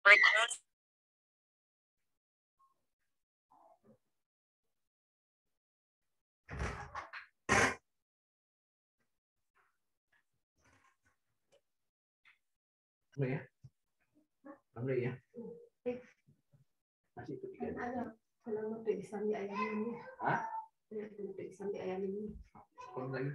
Boleh ya? Boleh ya? Masih itu tiga. Kalau mau sambil ayam ini. Hah? Sambil ayam ini. Kalau lagi.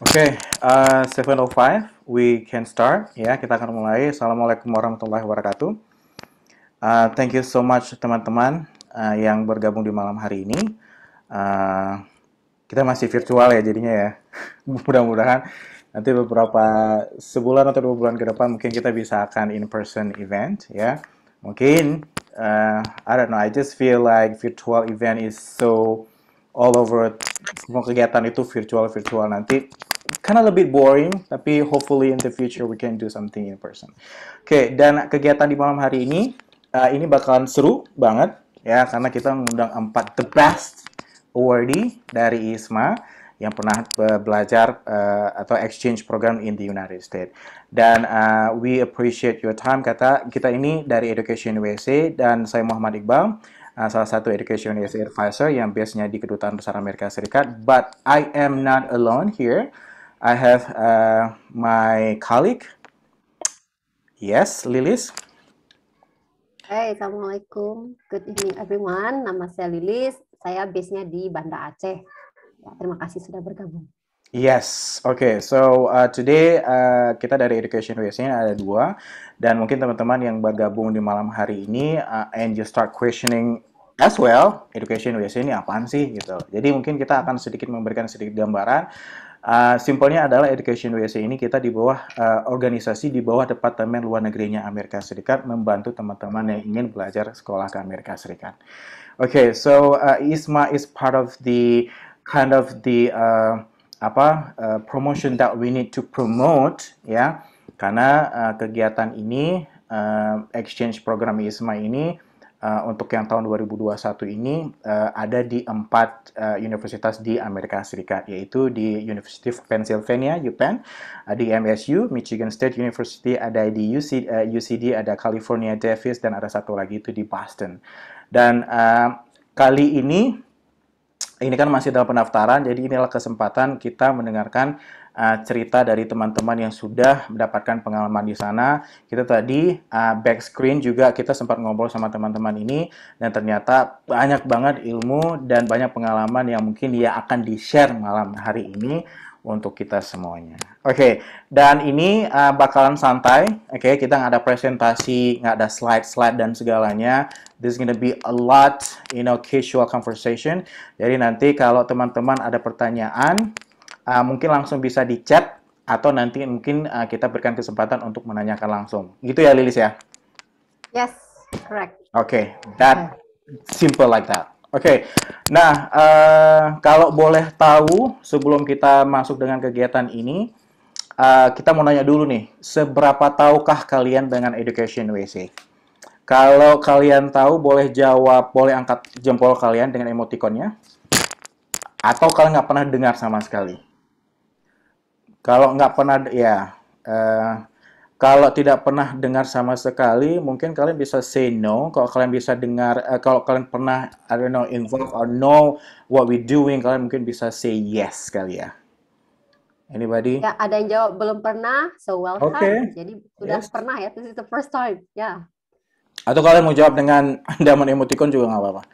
Oke, 7:05, we can start. Ya, kita akan mulai. Assalamualaikum warahmatullahi wabarakatuh. Thank you so much teman-teman yang bergabung di malam hari ini. Kita masih virtual ya jadinya ya. Mudah-mudahan nanti beberapa sebulan atau 2 bulan ke depan mungkin kita bisa akan in-person event ya. Mungkin, I don't know, I just feel like virtual event is so all over, semua kegiatan itu virtual nanti karena lebih boring, tapi hopefully in the future we can do something in person. Oke, dan kegiatan di malam hari ini bakalan seru banget ya karena kita mengundang 4 the best awardee dari ISMA yang pernah belajar atau exchange program in the United States. Dan we appreciate your time. Kita ini dari Education USA dan saya Muhammad Iqbal, salah satu Education USA advisor yang biasanya di Kedutaan Besar Amerika Serikat. But I am not alone here. I have my colleague. Yes, Lilis. Hai, Assalamualaikum. Good evening everyone. Nama saya Lilis. Saya base-nya di Banda Aceh. Ya, terima kasih sudah bergabung. Yes, okay. So today kita dari Education USA ada 2 dan mungkin teman-teman yang bergabung di malam hari ini and you start questioning as well, Education USA ini apaan sih gitu. Jadi mungkin kita akan memberikan sedikit gambaran. Simpelnya adalah Education USA ini kita di bawah organisasi di bawah Departemen Luar Negerinya Amerika Serikat membantu teman-teman yang ingin belajar sekolah ke Amerika Serikat. Okay, so ISMA is part of the kind of the promotion that we need to promote ya, karena kegiatan ini exchange program ISMA ini untuk yang tahun 2021 ini ada di 4 universitas di Amerika Serikat, yaitu di University of Pennsylvania, UPenn, di MSU, Michigan State University, ada di UCD, ada California Davis, dan ada satu lagi itu di Boston. Dan kali ini kan masih dalam pendaftaran, jadi inilah kesempatan kita mendengarkan cerita dari teman-teman yang sudah mendapatkan pengalaman di sana. Kita tadi back screen juga kita sempat ngobrol sama teman-teman ini, dan ternyata banyak banget ilmu dan banyak pengalaman yang mungkin dia akan di-share malam hari ini untuk kita semuanya. Oke, dan ini bakalan santai. Oke, kita nggak ada presentasi, nggak ada slide-slide dan segalanya. This is gonna be a lot, casual conversation. Jadi nanti kalau teman-teman ada pertanyaan, mungkin langsung bisa di chat, atau nanti mungkin kita berikan kesempatan untuk menanyakan langsung. Gitu ya, Lilis ya? Yes, correct. Okay, that simple like that. Oke, nah kalau boleh tahu sebelum kita masuk dengan kegiatan ini, kita mau nanya dulu nih, seberapa tahukah kalian dengan Education USA? Kalau kalian tahu, boleh jawab, boleh angkat jempol kalian dengan emoticonnya. Atau kalian nggak pernah dengar sama sekali? Kalau nggak pernah, ya, kalau tidak pernah dengar sama sekali, mungkin kalian bisa say no. Kalau kalian bisa dengar, kalau kalian pernah, I don't know, involved or know what we doing, kalian mungkin bisa say yes kali ya. Anybody? Ya, ada yang jawab belum pernah, so welcome. Okay. Jadi sudah pernah ya, this is the first time. Ya. Atau kalian mau jawab dengan diamond emoticon juga nggak apa-apa.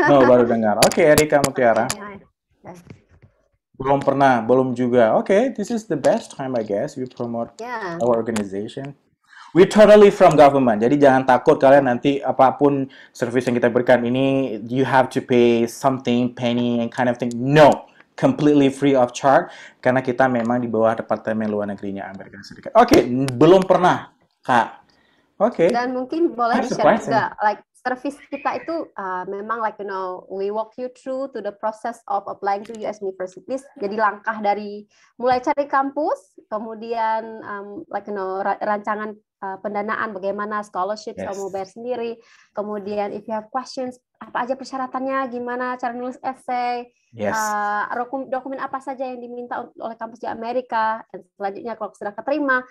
No, baru dengar. Oke, Erika Mutiara. Belum pernah, belum juga. Okay, this is the best time, I guess. We promote our organization. We totally from government. Jadi jangan takut kalian nanti apapun service yang kita berikan ini, you have to pay something, penny, and kind of thing. No, completely free of charge. Karena kita memang di bawah Departemen Luar Negerinya Amerika Serikat. Oke, belum pernah, Kak. Oke. Dan mungkin boleh di-share juga, like service kita itu memang like we walk you through to the process of applying to US universities. Jadi langkah dari mulai cari kampus, kemudian rancangan pendanaan, bagaimana scholarship, kamu bayar sendiri, kemudian if you have questions, apa aja persyaratannya, gimana cara nulis essay, dokumen apa saja yang diminta oleh kampus di Amerika, dan selanjutnya kalau sudah keterima,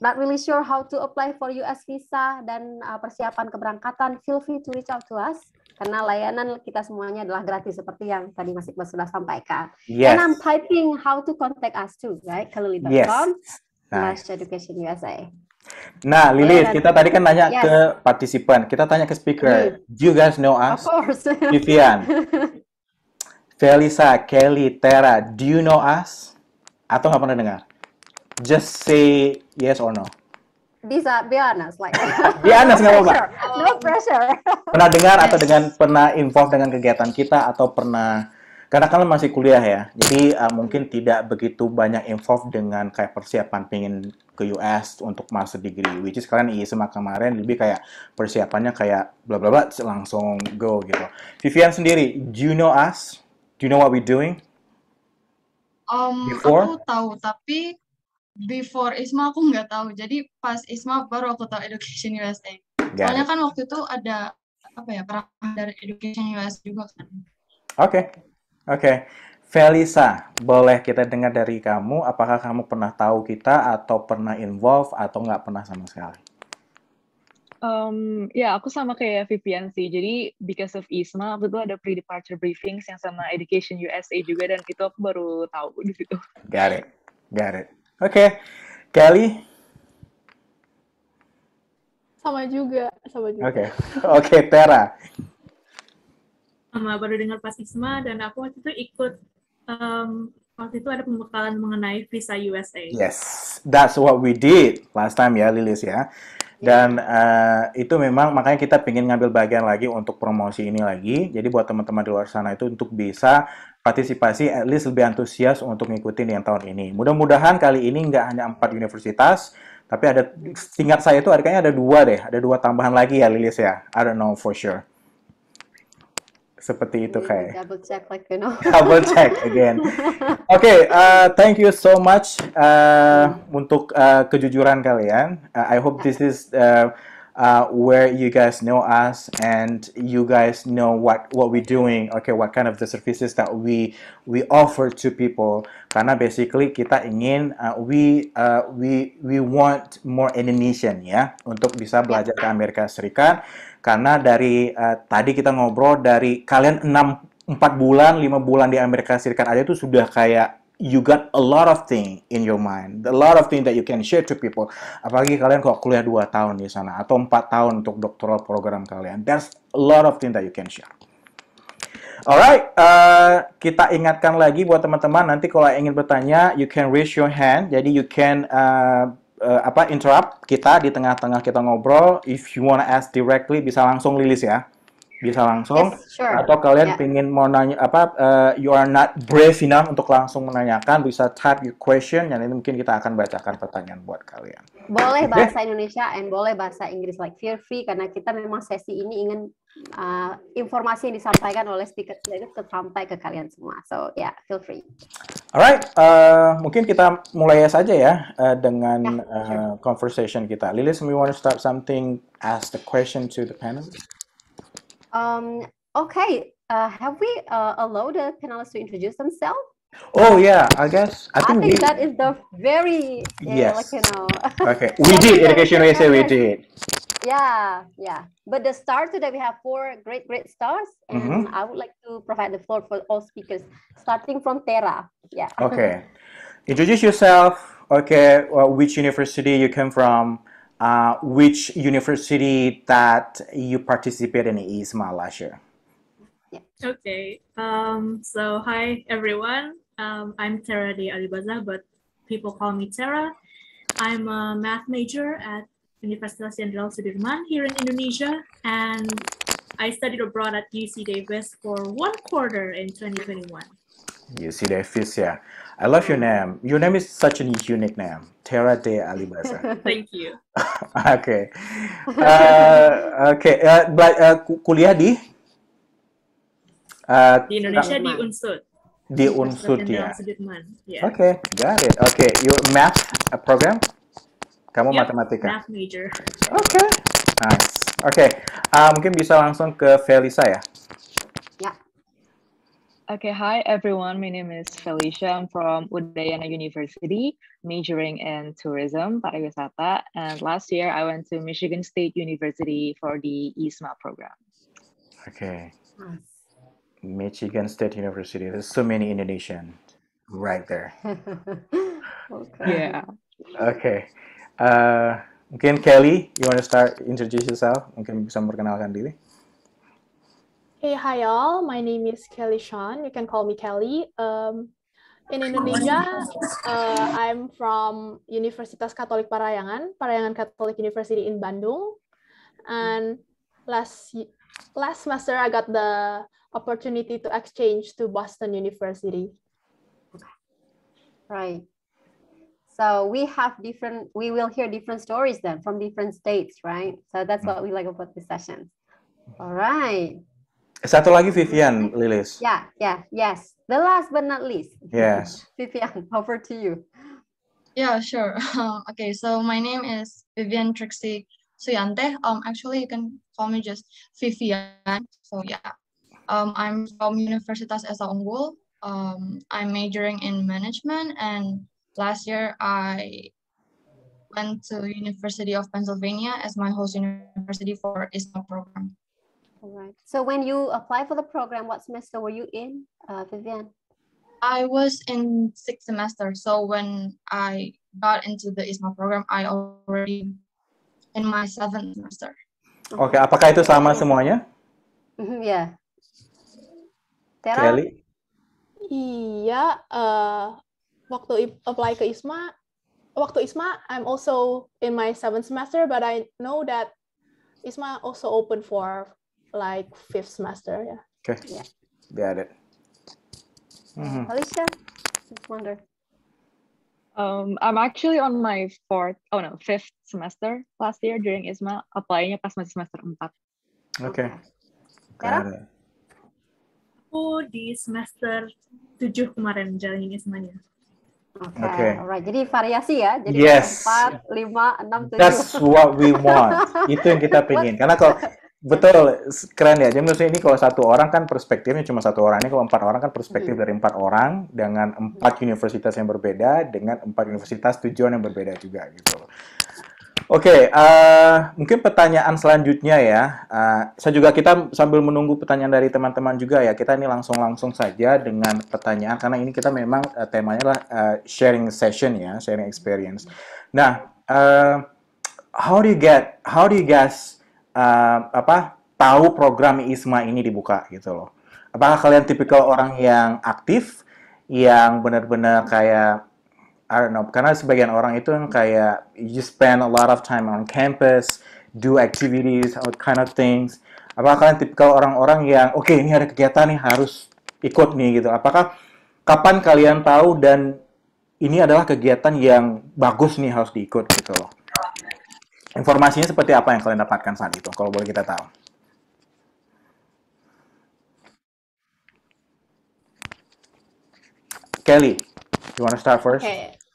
not really sure how to apply for US visa dan persiapan keberangkatan, feel free to reach out to us karena layanan kita semuanya adalah gratis seperti yang tadi Mas Iqbal sudah sampaikan. And I'm typing how to contact us too, right? Kaluli.com/education USA. Nah, Lilis, kita tadi kan nanya ke partisipan, kita tanya ke speaker. Do you guys know us? Of course. Vivian, Felisa, Kelly, Tera, do you know us? Atau nggak pernah dengar? Just say yes or no. Bisa, be honest. Like, be honest, nggak apa-apa. No pressure. Pernah dengar atau pernah involve dengan kegiatan kita atau pernah, karena kalian masih kuliah ya, jadi mungkin tidak begitu banyak involve dengan kayak persiapan pengen ke US untuk master degree, which is kalian ISMA kemarin lebih kayak persiapannya kayak bla bla bla langsung go gitu. Vivian sendiri, do you know us? Do you know what we doing? Aku tahu, tapi before ISMA aku nggak tahu. Jadi pas ISMA baru aku tahu Education USA. Soalnya kan waktu itu ada perang dari Education USA juga kan. Oke. Felisa, boleh kita dengar dari kamu, apakah kamu pernah tahu kita atau pernah involve atau nggak pernah sama sekali? Ya, aku sama kayak Vivian sih. Jadi, because of ISMA, waktu itu ada pre-departure briefings yang sama Education USA juga, dan itu aku baru tahu di situ. Got it. Oke. Kelly? Sama juga. Oke, Tera? Baru dengar pas ISMA, dan aku waktu itu ikut, waktu itu ada pembekalan mengenai visa USA. Yes, that's what we did last time ya, Lilis ya. Dan itu memang makanya kita pengen ngambil bagian lagi untuk promosi ini lagi. Jadi buat teman-teman di luar sana itu untuk bisa partisipasi, at least lebih antusias untuk ngikutin yang tahun ini. Mudah-mudahan kali ini nggak hanya 4 universitas, tapi ada, seingat saya itu kayaknya ada 2 deh. Ada 2 tambahan lagi ya, Lilis ya. I don't know for sure. Seperti itu kayak. Double check Double check again. Oke, thank you so much untuk kejujuran kalian. I hope this is where you guys know us and you guys know what we're doing, okay, what kind of the services that we offer to people. Karena basically kita ingin we want more Indonesian ya untuk bisa belajar ke Amerika Serikat. Karena dari tadi kita ngobrol dari kalian 4 bulan, 5 bulan di Amerika Serikat aja itu sudah kayak you got a lot of thing in your mind, a lot of thing that you can share to people. Apalagi kalian kok kuliah 2 tahun di sana atau 4 tahun untuk doctoral program kalian. There's a lot of thing that you can share. Alright, kita ingatkan lagi buat teman-teman, nanti kalau ingin bertanya, you can raise your hand. Jadi you can interrupt kita di tengah-tengah kita ngobrol. If you wanna ask directly, bisa langsung Lilis ya. Bisa langsung, yes, sure. Atau kalian pengen mau nanya you are not brave enough untuk langsung menanyakan, bisa type your question, dan ini mungkin kita akan bacakan pertanyaan buat kalian. Boleh bahasa Indonesia and boleh bahasa Inggris, like feel free, karena kita memang sesi ini ingin informasi yang disampaikan oleh speaker itu sampai ke kalian semua, so yeah, feel free. Alright, mungkin kita mulai saja ya dengan sure. Conversation kita. Lilis, we want to start something, ask the question to the panel. Okay, have we allowed the panelists to introduce themselves? Oh yeah, I think that is the very yes. Like, okay, we did Education USA, we did. Yeah. But the start today we have 4 great stars, and I would like to provide the floor for all speakers, starting from Tera. Yeah. Okay, introduce yourself. Okay, which university you come from? Which university that you participated in ISMA last year? Yeah. Okay. So hi everyone. I'm Tera de Alibaza, but people call me Tera. I'm a math major at Universitas Jenderal Sudirman here in Indonesia, and I studied abroad at UC Davis for 1 quarter in 2021. UC Davis, yeah. I love your name. Your name is such a unique name, Tera de Alibaza. Thank you. Okay. Kuliah di? Di Indonesia di Unsud. Di Unsud ya. Yeah. Okay, got it. Okay, your math program? Kamu matematika? Math major. Okay, nice. Okay, mungkin bisa langsung ke Felicia ya. Okay, hi everyone. My name is Felicia. I'm from Udayana University, majoring in tourism, pariwisata. And last year I went to Michigan State University for the ISMA program. Okay. Michigan State University. There's so many Indonesian right there. Okay. Yeah. Okay. Mungkin Kelly, you want to start introduce yourself? Mungkin bisa memperkenalkan diri. Hey, hi all. My name is Kelly Sean. You can call me Kelly. In Indonesia, I'm from Universitas Katolik Parayangan Catholic University in Bandung. And last semester, I got the opportunity to exchange to Boston University. Right. So we will hear different stories then from different states, right? So that's what we like about this session. All right. Satu lagi Vivian, Lilis. Yes. The last but not least. Yes. Vivian, over to you. Yeah, sure. Okay, so my name is Vivian Trixie Suyante. Actually, you can call me just Vivian. So yeah, I'm from Universitas Esa Unggul. I'm majoring in management, and last year I went to University of Pennsylvania as my host university for ISMA program. All right. So when you applied for the program, what semester were you in, Vivian? I was in 6th semester. So when I got into the ISMA program, I already in my 7th semester. Okay, apakah itu sama semuanya? Yeah. Tera? Kelly? Iya, waktu apply ke ISMA, I'm also in my 7th semester, but I know that ISMA also open for like 5th semester, yeah. Okay, yeah. Got it. Alicia, just wonder. I'm actually on my 5th semester last year during ISMA, apply-nya pas masih semester 4. Okay. Got it. Aku di semester 7 kemarin jalanin ISMA-nya. Oke. Alright. Jadi variasi ya. Jadi Yes. 4, 5, 6, 7. That's what we want. Itu yang kita pengen. Karena kalau betul keren ya. Jadi maksudnya ini kalau satu orang kan perspektifnya cuma satu orang. Ini kalau 4 orang kan perspektif dari 4 orang dengan 4 universitas yang berbeda dengan 4 universitas tujuan yang berbeda juga gitu. Oke, mungkin pertanyaan selanjutnya ya. Kita sambil menunggu pertanyaan dari teman-teman juga ya. Kita ini langsung saja dengan pertanyaan karena ini kita memang temanya adalah sharing session ya, sharing experience. Nah, how do you guys tahu program ISMA ini dibuka gitu loh? Apakah kalian tipikal orang yang aktif, yang benar-benar kayak I don't know, karena sebagian orang itu yang kayak you spend a lot of time on campus, do activities, all kind of things. Apakah kalian tipikal orang-orang yang oke, ini ada kegiatan nih harus ikut nih gitu. Apakah kapan kalian tahu dan ini adalah kegiatan yang bagus nih harus diikut gitu loh. Informasinya seperti apa yang kalian dapatkan saat itu kalau boleh kita tahu? Kelly, you want to start first?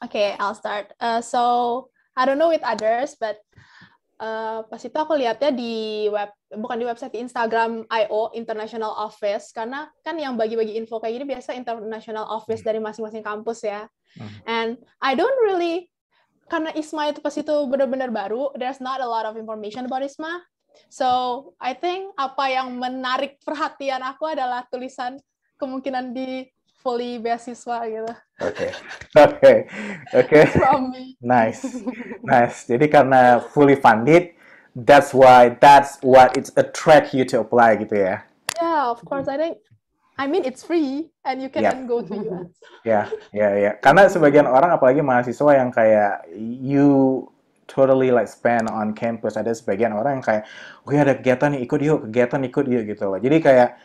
Okay, I'll start. So I don't know with others, but pas itu aku lihatnya bukan di website, di Instagram IO International Office, karena kan yang bagi-bagi info kayak gini biasa International Office dari masing-masing kampus ya. And I don't really, karena ISMA itu pas itu benar-benar baru, there's not a lot of information about ISMA. So I think apa yang menarik perhatian aku adalah tulisan kemungkinan di fully beasiswa gitu. Oke. From me. Nice. Jadi karena fully funded, that's what it's attract you to apply gitu ya. Yeah, of course. I mean it's free and you can go to US. Ya. Karena sebagian orang apalagi mahasiswa yang kayak you totally like spend on campus, ada sebagian orang yang kayak, "Oke, ada kegiatan nih, ikut yuk gitu loh." Jadi kayak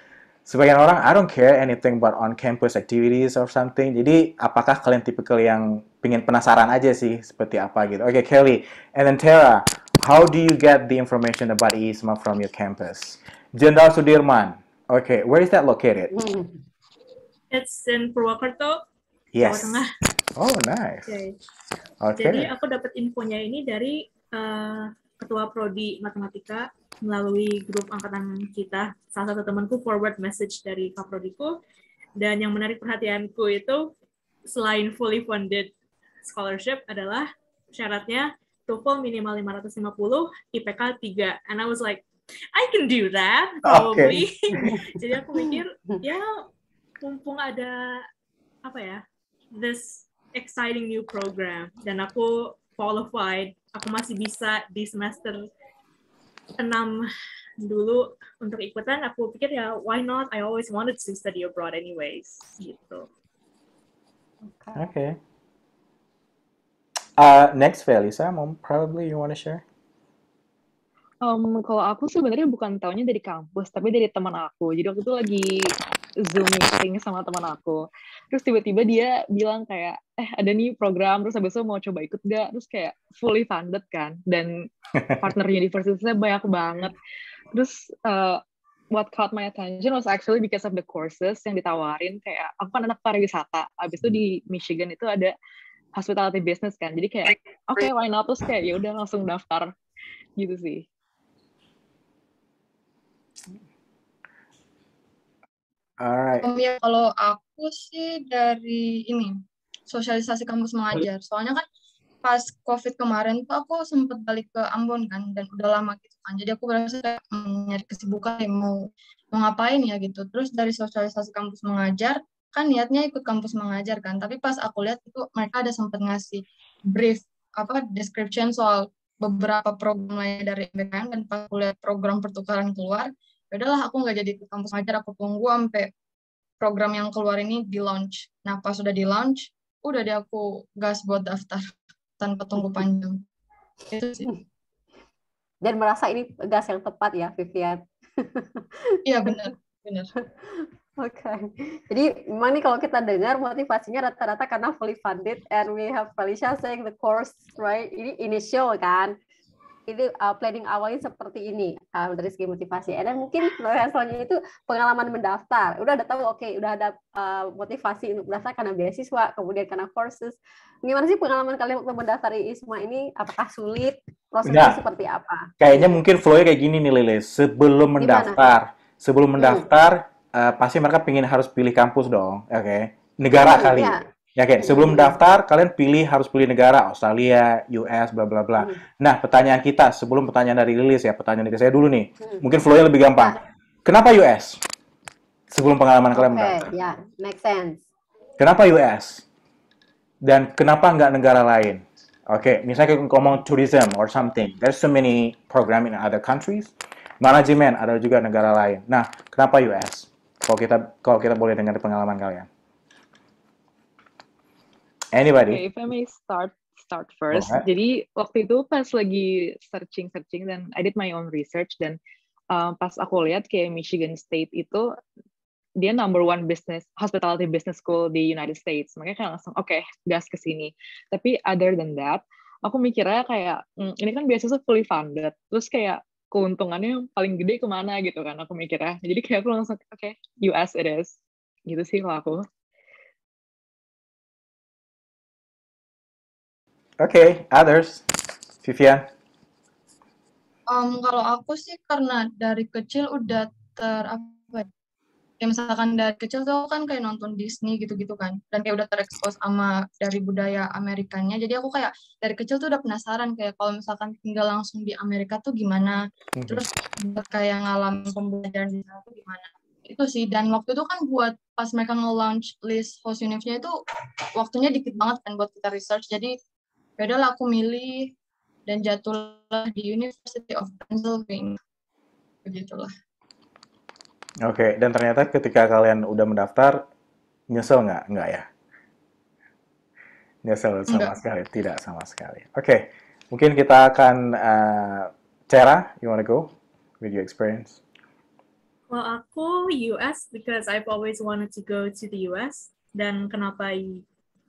sebagian orang, I don't care anything but on campus activities or something. Jadi, apakah kalian tipikal yang pengen penasaran aja sih seperti apa gitu? Okay, Kelly. And then Tara, how do you get the information about ISMA from your campus? Jenderal Sudirman. Okay, where is that located? It's in Purwokerto, Yes. Jawa Tengah. Oh, nice. Okay. Jadi, aku dapat infonya ini dari Ketua Prodi Matematika melalui grup angkatan kita. Salah satu temanku forward message dari Kaprodiku, dan yang menarik perhatianku itu selain fully funded scholarship adalah syaratnya TOEFL minimal 550, IPK 3. And I was like, I can do that probably. Jadi aku mikir ya mumpung ada this exciting new program dan aku qualified, aku masih bisa di semester 6 dulu untuk ikutan, aku pikir ya why not, I always wanted to study abroad anyways gitu. Okay. Next, Felisa, probably you want to share? Kalau aku sebenarnya bukan taunya dari kampus, tapi dari teman aku. Jadi waktu itu lagi Zoom meeting sama teman aku. Terus tiba-tiba dia bilang kayak, ada nih program, terus habis itu mau coba ikut nggak? Terus kayak fully funded kan, dan partner universitasnya banyak banget. Terus what caught my attention was actually because of the courses yang ditawarin. Kayak aku kan anak pariwisata, habis itu di Michigan itu ada hospitality business kan. Jadi kayak okay, why not? Terus kayak ya udah langsung daftar gitu sih. Alright. Ya, kalau aku sih dari ini sosialisasi kampus mengajar. Soalnya kan pas COVID kemarin tuh aku sempat balik ke Ambon kan, dan udah lama gitu kan. Jadi aku berasa kayak nyari kesibukan mau ngapain ya gitu. Terus dari sosialisasi kampus mengajar kan niatnya ikut kampus mengajar kan. Tapi pas aku lihat itu mereka ada sempat ngasih brief description soal beberapa program lain dari MBKM, dan pas aku lihat program pertukaran keluar, udahlah aku nggak jadi ikut kampus mengajar, aku tunggu sampai program yang keluar ini di launch. Nah pas sudah di launch, udah deh aku gas buat daftar tanpa tunggu panjang. Itu sih. Dan merasa ini gas yang tepat ya, Vivian? Iya benar. Oke. Jadi memang nih kalau kita dengar motivasinya rata-rata karena fully funded, and we have Felicia saying the course, right? Ini initial kan. ini planning awalnya seperti ini dari segi motivasi. Dan mungkin yang selanjutnya itu pengalaman mendaftar. Udah ada tahu, udah ada motivasi untuk mendaftar karena beasiswa, kemudian karena courses. Gimana sih pengalaman kalian waktu mendaftar ISMA ini? Apakah sulit? Prosesnya seperti apa? Kayaknya mungkin flow-nya kayak gini nih Lilis. Sebelum mendaftar, pasti mereka harus pilih kampus dong. Oke. Negara kali. Ya, oke. Sebelum daftar, kalian harus pilih negara, Australia, US, bla bla bla. Nah, pertanyaan kita sebelum pertanyaan dari Lilis ya, pertanyaan dari saya dulu nih. Mungkin flow-nya lebih gampang. Kenapa US? Sebelum pengalaman kalian mendaftar. Oke, ya, make sense. Kenapa US? Dan kenapa nggak negara lain? Oke, misalnya kita ngomong tourism or something. There's so many program in other countries. Manajemen ada juga negara lain. Nah, kenapa US? Kalau kita boleh dengar pengalaman kalian. Anybody? Okay, if I may start first. Jadi waktu itu pas lagi searching dan I did my own research dan pas aku lihat kayak Michigan State itu dia number 1 hospitality business school di United States. Makanya kayak langsung gas ke sini. Tapi other than that, aku mikirnya kayak ini kan beasiswa fully funded. Terus kayak keuntungannya paling gede kemana gitu kan aku mikirnya. Jadi kayak aku langsung US it is. Gitu sih kalau aku. Others. Vivian? Kalau aku sih karena dari kecil udah misalkan dari kecil tuh aku kan kayak nonton Disney gitu-gitu kan, dan kayak udah terekspos sama dari budaya Amerikanya, jadi aku kayak dari kecil tuh udah penasaran kayak kalau misalkan tinggal langsung di Amerika tuh gimana, terus kayak ngalamin pembelajaran di sana tuh gimana, itu sih. Dan waktu itu kan buat pas mereka nge-launch list host univ-nya itu waktunya dikit banget kan buat kita research, jadi yaudahlah aku milih dan jatuhlah di University of Pennsylvania, begitulah. Oke, dan ternyata ketika kalian udah mendaftar, nyesel nggak? Nggak ya? Nyesel sama sekali? Tidak sama sekali. Oke, mungkin kita akan, Cera, you wanna go with your experience? Well, aku US because I've always wanted to go to the US. Dan kenapa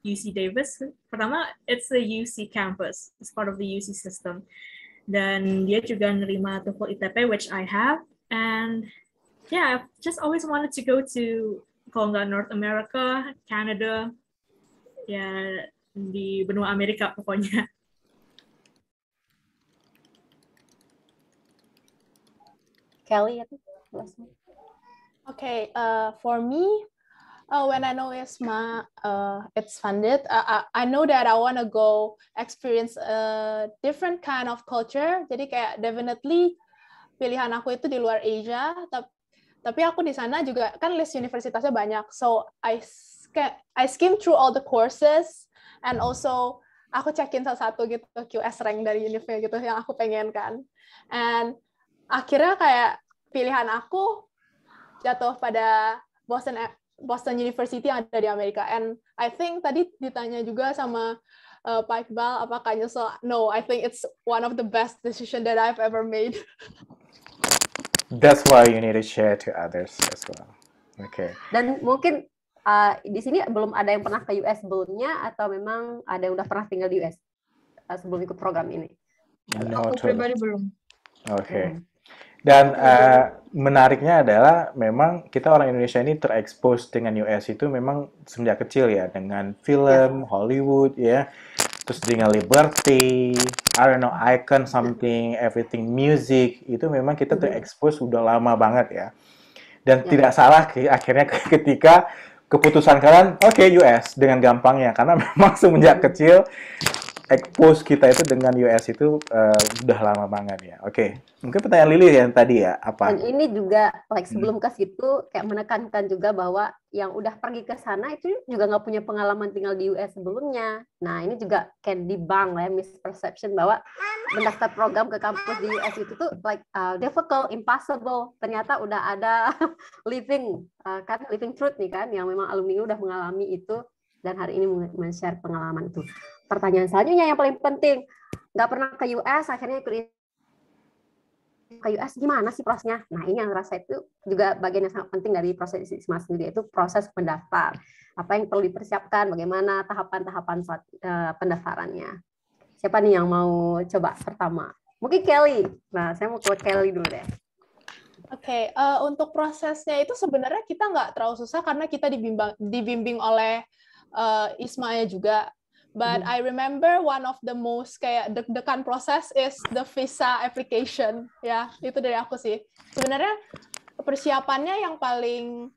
UC Davis? Pertama, it's the UC campus. It's part of the UC system. Dan dia juga nerima TOEFL ITP, which I have. And yeah, I've just always wanted to go to, kalau nggak North America, Canada, ya di benua Amerika pokoknya. Kelly, Okay, for me, when I know ISMA, it's funded. I know that I want to go experience a different kind of culture. Jadi kayak definitely pilihan aku itu di luar Asia. Tapi aku di sana juga kan list universitasnya banyak. So I skim through all the courses and also aku cekin satu-satu gitu QS rank dari univ-nya gitu yang aku pengen kan. And akhirnya kayak pilihan aku jatuh pada Boston University yang ada di Amerika. And I think tadi ditanya juga sama Pak Iqbal, apakah nyesel? No, I think it's one of the best decision that I've ever made. That's why you need to share to others as well. Okay. Dan mungkin di sini belum ada yang pernah ke US sebelumnya, atau memang ada yang udah pernah tinggal di US sebelum ikut program ini? Aku pribadi belum. Oke. Dan menariknya adalah memang kita orang Indonesia ini terekspos dengan US itu memang sejak kecil ya, dengan film, Hollywood ya, terus dengan Liberty, I don't know, Icon something, everything, music, itu memang kita terekspos sudah lama banget ya. Dan tidak salah akhirnya ketika keputusan kalian, US dengan gampangnya, karena memang semenjak kecil expose kita itu dengan US itu udah lama banget ya. Oke. Mungkin pertanyaan Lili yang tadi ya, apa? Dan ini juga sebelum ke situ kayak menekankan juga bahwa yang udah pergi ke sana itu juga nggak punya pengalaman tinggal di US sebelumnya. Nah, ini juga can debunk lah, misperception bahwa mendaftar program ke kampus di US itu tuh difficult, impossible. Ternyata udah ada living truth nih kan, yang memang alumni udah mengalami itu dan hari ini men-share pengalaman itu. Pertanyaan selanjutnya yang paling penting, nggak pernah ke US, akhirnya ikut ke US, gimana sih prosesnya? Nah, ini yang rasa itu juga bagian yang sangat penting dari proses ISMA sendiri, itu proses mendaftar. Apa yang perlu dipersiapkan, bagaimana tahapan-tahapan pendaftarannya. Siapa nih yang mau coba pertama? Mungkin Kelly. Nah, saya mau ke Kelly dulu deh. Oke, untuk prosesnya itu sebenarnya kita nggak terlalu susah karena kita dibimbing oleh ISMA-nya juga. But I remember one of the most kayak deg-degan proses is the visa application. Ya, itu dari aku sih. Sebenarnya persiapannya yang paling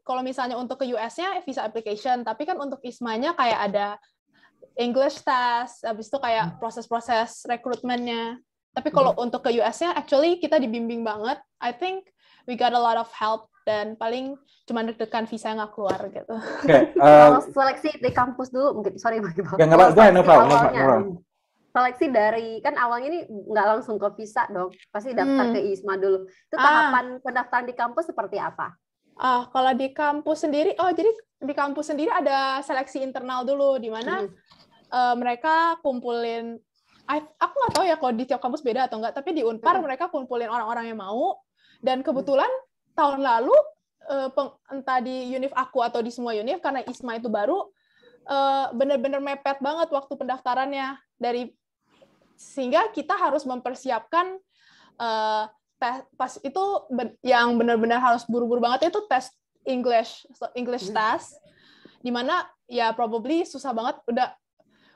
kalau misalnya untuk ke US-nya visa application, tapi kan untuk ISMA-nya kayak ada English test, habis itu kayak proses-proses rekrutmennya. Tapi kalau untuk ke US-nya, actually kita dibimbing banget. I think we got a lot of help dan paling cuma deg-degan visa nggak keluar gitu. Kalau seleksi di kampus dulu, mungkin sorry bagi ya nggak apa-apa. Seleksi dari kan awalnya ini nggak langsung ke visa dong, pasti daftar ke ISMA dulu. Itu tahapan pendaftaran di kampus seperti apa? Kalau di kampus sendiri, jadi di kampus sendiri ada seleksi internal dulu, di mana mereka kumpulin. Aku nggak tahu ya kalau di tiap kampus beda atau enggak, tapi di Unpar mereka kumpulin orang-orang yang mau, dan kebetulan tahun lalu entah di univ aku atau di semua univ karena ISMA itu baru benar-benar mepet banget waktu pendaftarannya sehingga kita harus mempersiapkan pas itu yang benar-benar harus buru-buru banget itu tes English test, di mana ya probably susah banget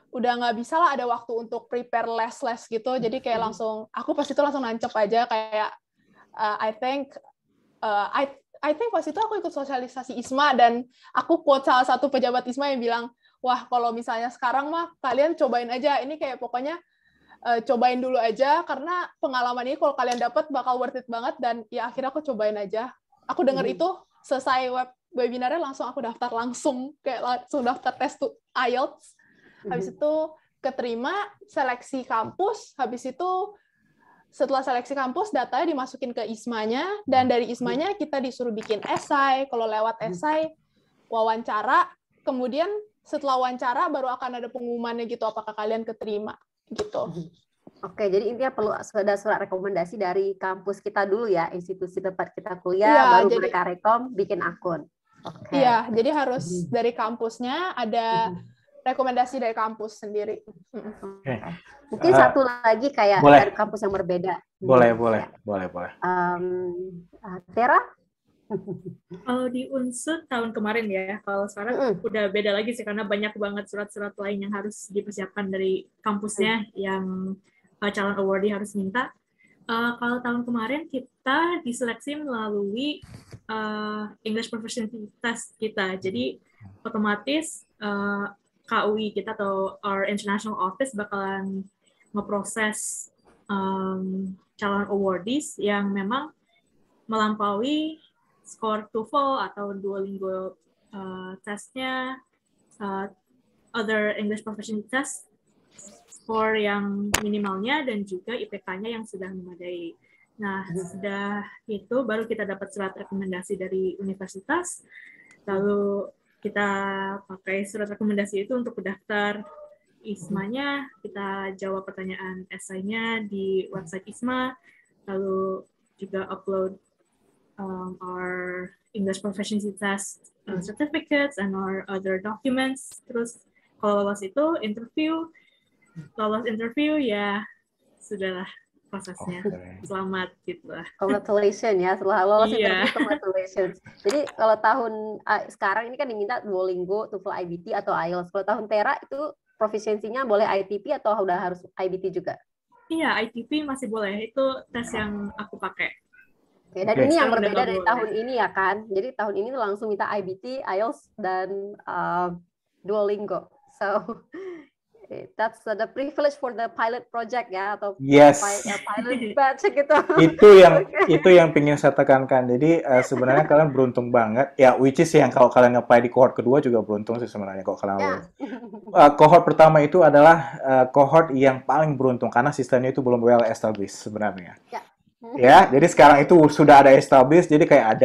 udah nggak bisa lah ada waktu untuk prepare les gitu, jadi kayak langsung aku pas itu langsung nancep aja kayak I think pas itu aku ikut sosialisasi ISMA dan aku quote salah satu pejabat ISMA yang bilang, wah kalau misalnya sekarang mah kalian cobain aja, ini kayak pokoknya cobain dulu aja karena pengalaman ini kalau kalian dapat bakal worth it banget, dan ya akhirnya aku cobain aja. Aku denger itu selesai webinarnya langsung aku daftar langsung daftar tes tuh IELTS. Habis itu keterima seleksi kampus, habis itu setelah seleksi kampus datanya dimasukin ke ISMA-nya, dan dari ISMA-nya kita disuruh bikin esai, kalau lewat esai wawancara, kemudian setelah wawancara baru akan ada pengumumannya gitu apakah kalian keterima gitu. Oke, jadi intinya perlu ada surat rekomendasi dari kampus kita dulu ya, institusi tempat kita kuliah, baru mereka bikin akun. Iya, jadi harus dari kampusnya ada rekomendasi dari kampus sendiri. Mungkin satu lagi kayak dari kampus yang berbeda. Boleh. Tera? Kalau di Unsud tahun kemarin ya, kalau sekarang udah beda lagi sih karena banyak banget surat-surat lain yang harus dipersiapkan dari kampusnya yang calon awardee harus minta. Kalau tahun kemarin kita diseleksi melalui English Proficiency Test kita, jadi otomatis KUI kita atau our international office bakalan ngeproses calon awardees yang memang melampaui skor TOEFL atau Duolingo testnya, other English Proficiency Test, skor yang minimalnya dan juga IPK-nya yang sudah memadai. Nah, sudah itu baru kita dapat surat rekomendasi dari universitas, lalu kita pakai surat rekomendasi itu untuk daftar ISMA-nya, kita jawab pertanyaan esainya di website ISMA, lalu juga upload our English Proficiency Test certificates and our other documents. Terus kalau lolos itu lolos interview ya sudahlah prosesnya. Selamat gitu lah. Congratulations ya, setelah lolos interview, congratulations. Jadi kalau tahun sekarang ini kan diminta Duolingo, TOEFL IBT atau IELTS. Kalau tahun Tera itu profisiensinya boleh ITP atau udah harus IBT juga? Iya, ITP masih boleh. Itu tes yang aku pakai. Oke, dan ini yang berbeda dari tahun ini ya kan? Jadi tahun ini langsung minta IBT, IELTS, dan Duolingo. So that's the privilege for the pilot project ya, atau pilot batch gitu. Itu yang pengen saya tekankan. Jadi sebenarnya kalian beruntung banget. Ya, which is yang kalau kalian nge-apply di cohort kedua juga beruntung sih sebenarnya kalau kalian cohort pertama itu adalah cohort yang paling beruntung karena sistemnya itu belum well established sebenarnya. Ya, jadi sekarang itu sudah ada established, jadi kayak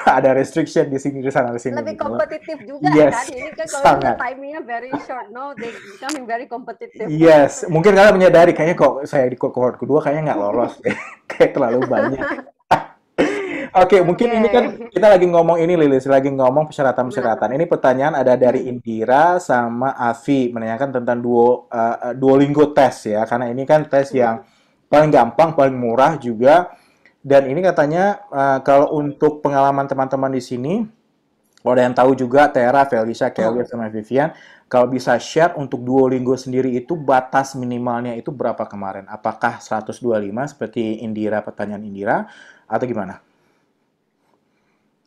ada restriction di sini, di sana, di sini. Lebih kompetitif juga kan? Ini kan kalau timingnya very short, they becoming very competitive. Yes, mungkin kalian menyadari kayaknya kok saya di cohort kedua kayaknya nggak lolos, kayak terlalu banyak. Oke, mungkin ini kan kita lagi ngomong ini Lilis, lagi ngomong persyaratan-persyaratan. Ini pertanyaan ada dari Indira sama Avi menanyakan tentang Duolingo test ya, karena ini kan tes yang paling gampang, paling murah juga. Dan ini katanya kalau untuk pengalaman teman-teman di sini, kalau ada yang tahu juga, Tera, Felicia, Kelly, sama Vivian, kalau bisa share untuk Duolingo sendiri itu batas minimalnya itu berapa kemarin? Apakah 125 seperti Indira, pertanyaan Indira, atau gimana?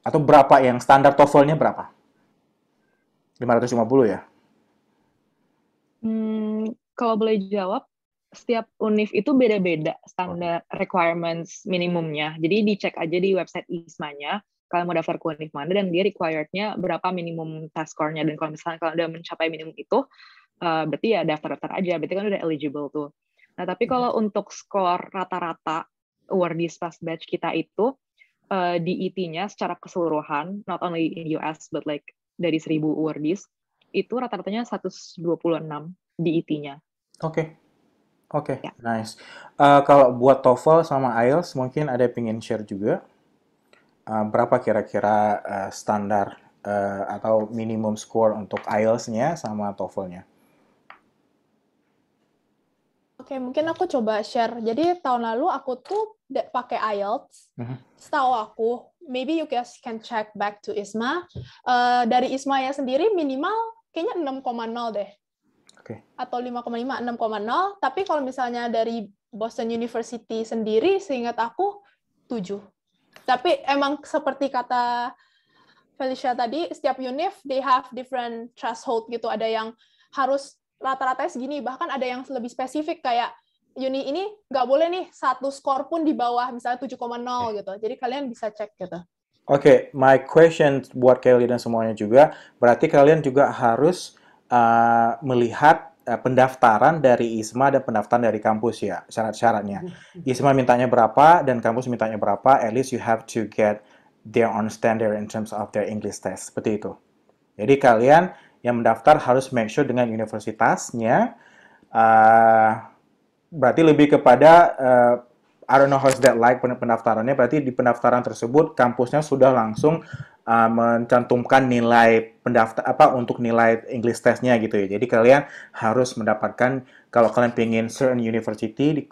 Atau berapa yang standar TOEFL-nya berapa? 550 ya? Kalau boleh jawab, setiap univ itu beda-beda standar requirements minimumnya. Jadi dicek aja di website ISMA-nya, kalian mau daftar ke univ mana, dan dia required-nya berapa minimum test score-nya. Dan kalau misalnya kalian udah mencapai minimum itu, berarti ya daftar-daftar aja, berarti kan udah eligible tuh. Nah, tapi kalau untuk skor rata-rata awardees pas batch kita itu, di ET-nya secara keseluruhan, not only in US, but like dari 1.000 awardees, itu rata-ratanya 126 di ET-nya. Oke, Ya. nice. Kalau buat TOEFL sama IELTS, mungkin ada yang pengen share juga. Berapa kira-kira standar atau minimum score untuk IELTS-nya sama TOEFL-nya? Oke, mungkin aku coba share. Jadi tahun lalu aku tuh pakai IELTS. Setahu aku, maybe you guys can check back to ISMA. Dari ISMA ya sendiri minimal kayaknya 6,0 deh. Atau 5,5, 6,0. Tapi kalau misalnya dari Boston University sendiri, seingat aku 7. Tapi emang seperti kata Felicia tadi, setiap univ they have different threshold gitu. Ada yang harus rata-ratanya segini, bahkan ada yang lebih spesifik kayak uni ini nggak boleh nih satu skor pun di bawah misalnya 7,0 gitu. Jadi kalian bisa cek gitu. Oke, my question buat Kelly dan semuanya juga, berarti kalian juga harus melihat pendaftaran dari ISMA dan pendaftaran dari kampus ya, syarat-syaratnya. ISMA mintanya berapa dan kampus mintanya berapa, at least you have to get their own standard in terms of their English test. Seperti itu. Jadi kalian yang mendaftar harus make sure dengan universitasnya, berarti lebih kepada I don't know how's that like pendaftarannya, berarti di pendaftaran tersebut kampusnya sudah langsung mencantumkan nilai untuk nilai English testnya gitu ya. Jadi kalian harus mendapatkan, kalau kalian pengen certain university di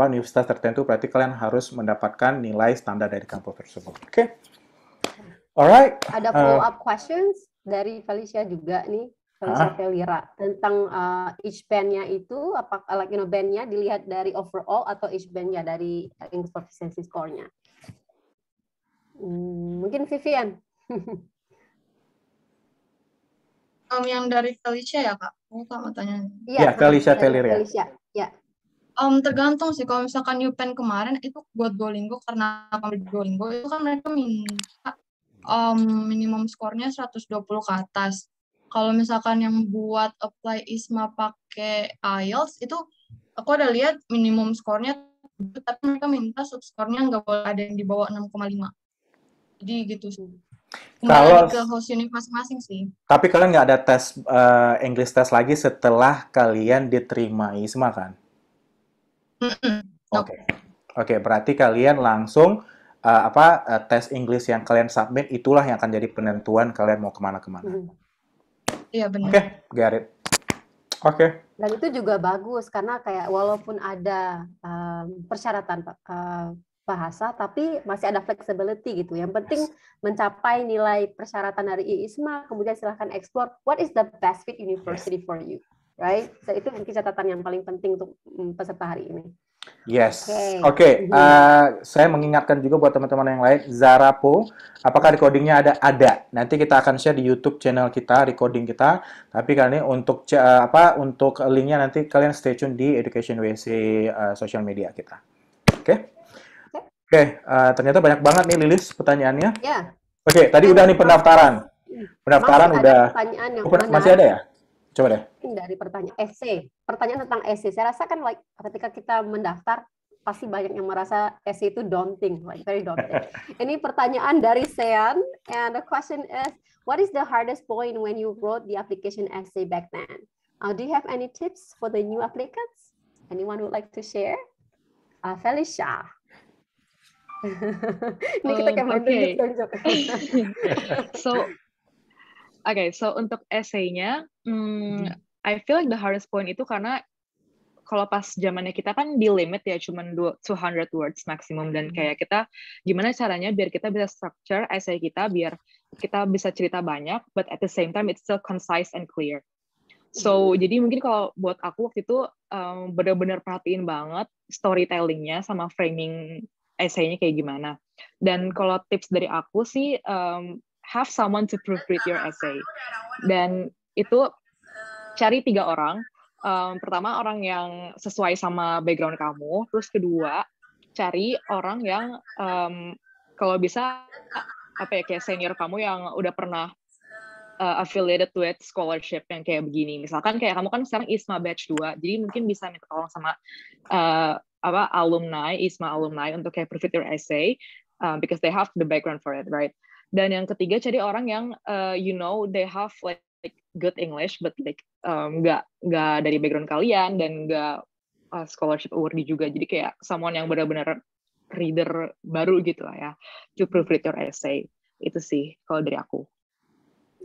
universitas tertentu, berarti kalian harus mendapatkan nilai standar dari kampus tersebut. Oke. Alright. Ada follow up questions dari Felicia juga nih. Felicia Felira tentang each band-nya itu apakah band-nya dilihat dari overall atau each band-nya dari English proficiency score-nya. Mungkin Vivian. Yang dari Felicia ya Kak? Kamu tanya. Iya, Felicia Felira. Ya. Tergantung sih, kalau misalkan Upen kemarin itu buat Duolingo, karena Duolingo itu kan mereka minta minimum skornya 120 ke atas. Kalau misalkan yang buat apply ISMA pakai IELTS itu aku ada lihat minimum skornya, tapi mereka minta subskornya nggak boleh ada yang di bawah 6,5. Jadi gitu sih. Kembali ke host univ masing-masing sih. Tapi kalian nggak ada tes English test lagi setelah kalian diterima ISMA kan? Oke, berarti kalian langsung tes English yang kalian submit itulah yang akan jadi penentuan kalian mau kemana-kemana. Iya benar. Oke, get it. Oke. Dan itu juga bagus karena kayak walaupun ada persyaratan bahasa, tapi masih ada flexibility gitu. Yang penting mencapai nilai persyaratan dari ISMA, kemudian silahkan explore what is the best fit university for you, right? So, itu mungkin catatan yang paling penting untuk peserta hari ini. Yes. Oke. Saya mengingatkan juga buat teman-teman yang lain, Zarapo, apakah recordingnya ada? Ada. Nanti kita akan share di YouTube channel kita, recording kita. Tapi kali ini untuk untuk linknya nanti kalian stay tune di Education WC social media kita. Oke. Ternyata banyak banget nih Lilis pertanyaannya. Ya. Oke, tadi udah nih pendaftaran. Pendaftaran udah. Masih ada ya? Coba deh. Dari pertanyaan tentang essay. Saya rasa kan ketika kita mendaftar pasti banyak yang merasa essay itu daunting, very daunting. Ini pertanyaan dari Sean, and the question is, what is the hardest point when you wrote the application essay back then? Do you have any tips for the new applicants? Anyone would like to share? Felicia. Ini kita kayak main tunjuk-tunjuk. So untuk essay-nya, I feel like the hardest point itu karena kalau pas zamannya kita kan di limit ya cuman 200 words maksimum, dan kayak kita gimana caranya biar kita bisa structure essay kita biar kita bisa cerita banyak but at the same time it's still concise and clear. So jadi mungkin kalau buat aku waktu itu benar-benar perhatiin banget storytellingnya sama framing essay-nya kayak gimana. Dan kalau tips dari aku sih have someone to proofread your essay. Dan itu cari 3 orang. Pertama orang yang sesuai sama background kamu, terus kedua cari orang yang kalau bisa apa ya kayak senior kamu yang udah pernah affiliated with scholarship yang kayak begini. Misalkan kayak kamu kan sekarang ISMA batch 2, jadi mungkin bisa minta tolong sama ISMA alumni untuk kayak proofread your essay because they have the background for it, right? Dan yang ketiga cari orang yang they have like good English but like nggak dari background kalian dan nggak scholarship awardee juga, jadi kayak someone yang benar-benar reader baru gitu lah ya to proofread your essay. Itu sih kalau dari aku.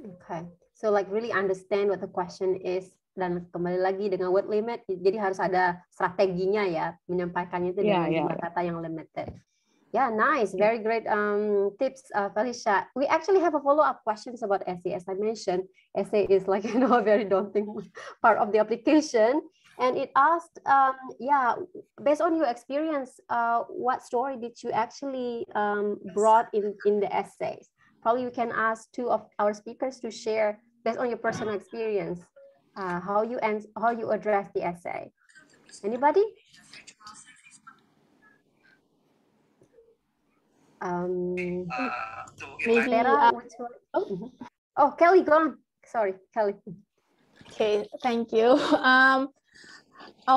Okay, so like really understand what the question is, dan kembali lagi dengan word limit, jadi harus ada strateginya ya menyampaikannya itu dengan jumlah kata yang limited. Yeah, nice. Very great tips, Felicia. We actually have a follow-up questions about essay. As I mentioned, essay is like, a very daunting part of the application. And it asked, based on your experience, what story did you actually brought in the essays? Probably we can ask 2 of our speakers to share, based on your personal experience, how you address the essay. Anybody? Maybe Sarah, Kelly, go on. Sorry, Kelly. Okay, thank you.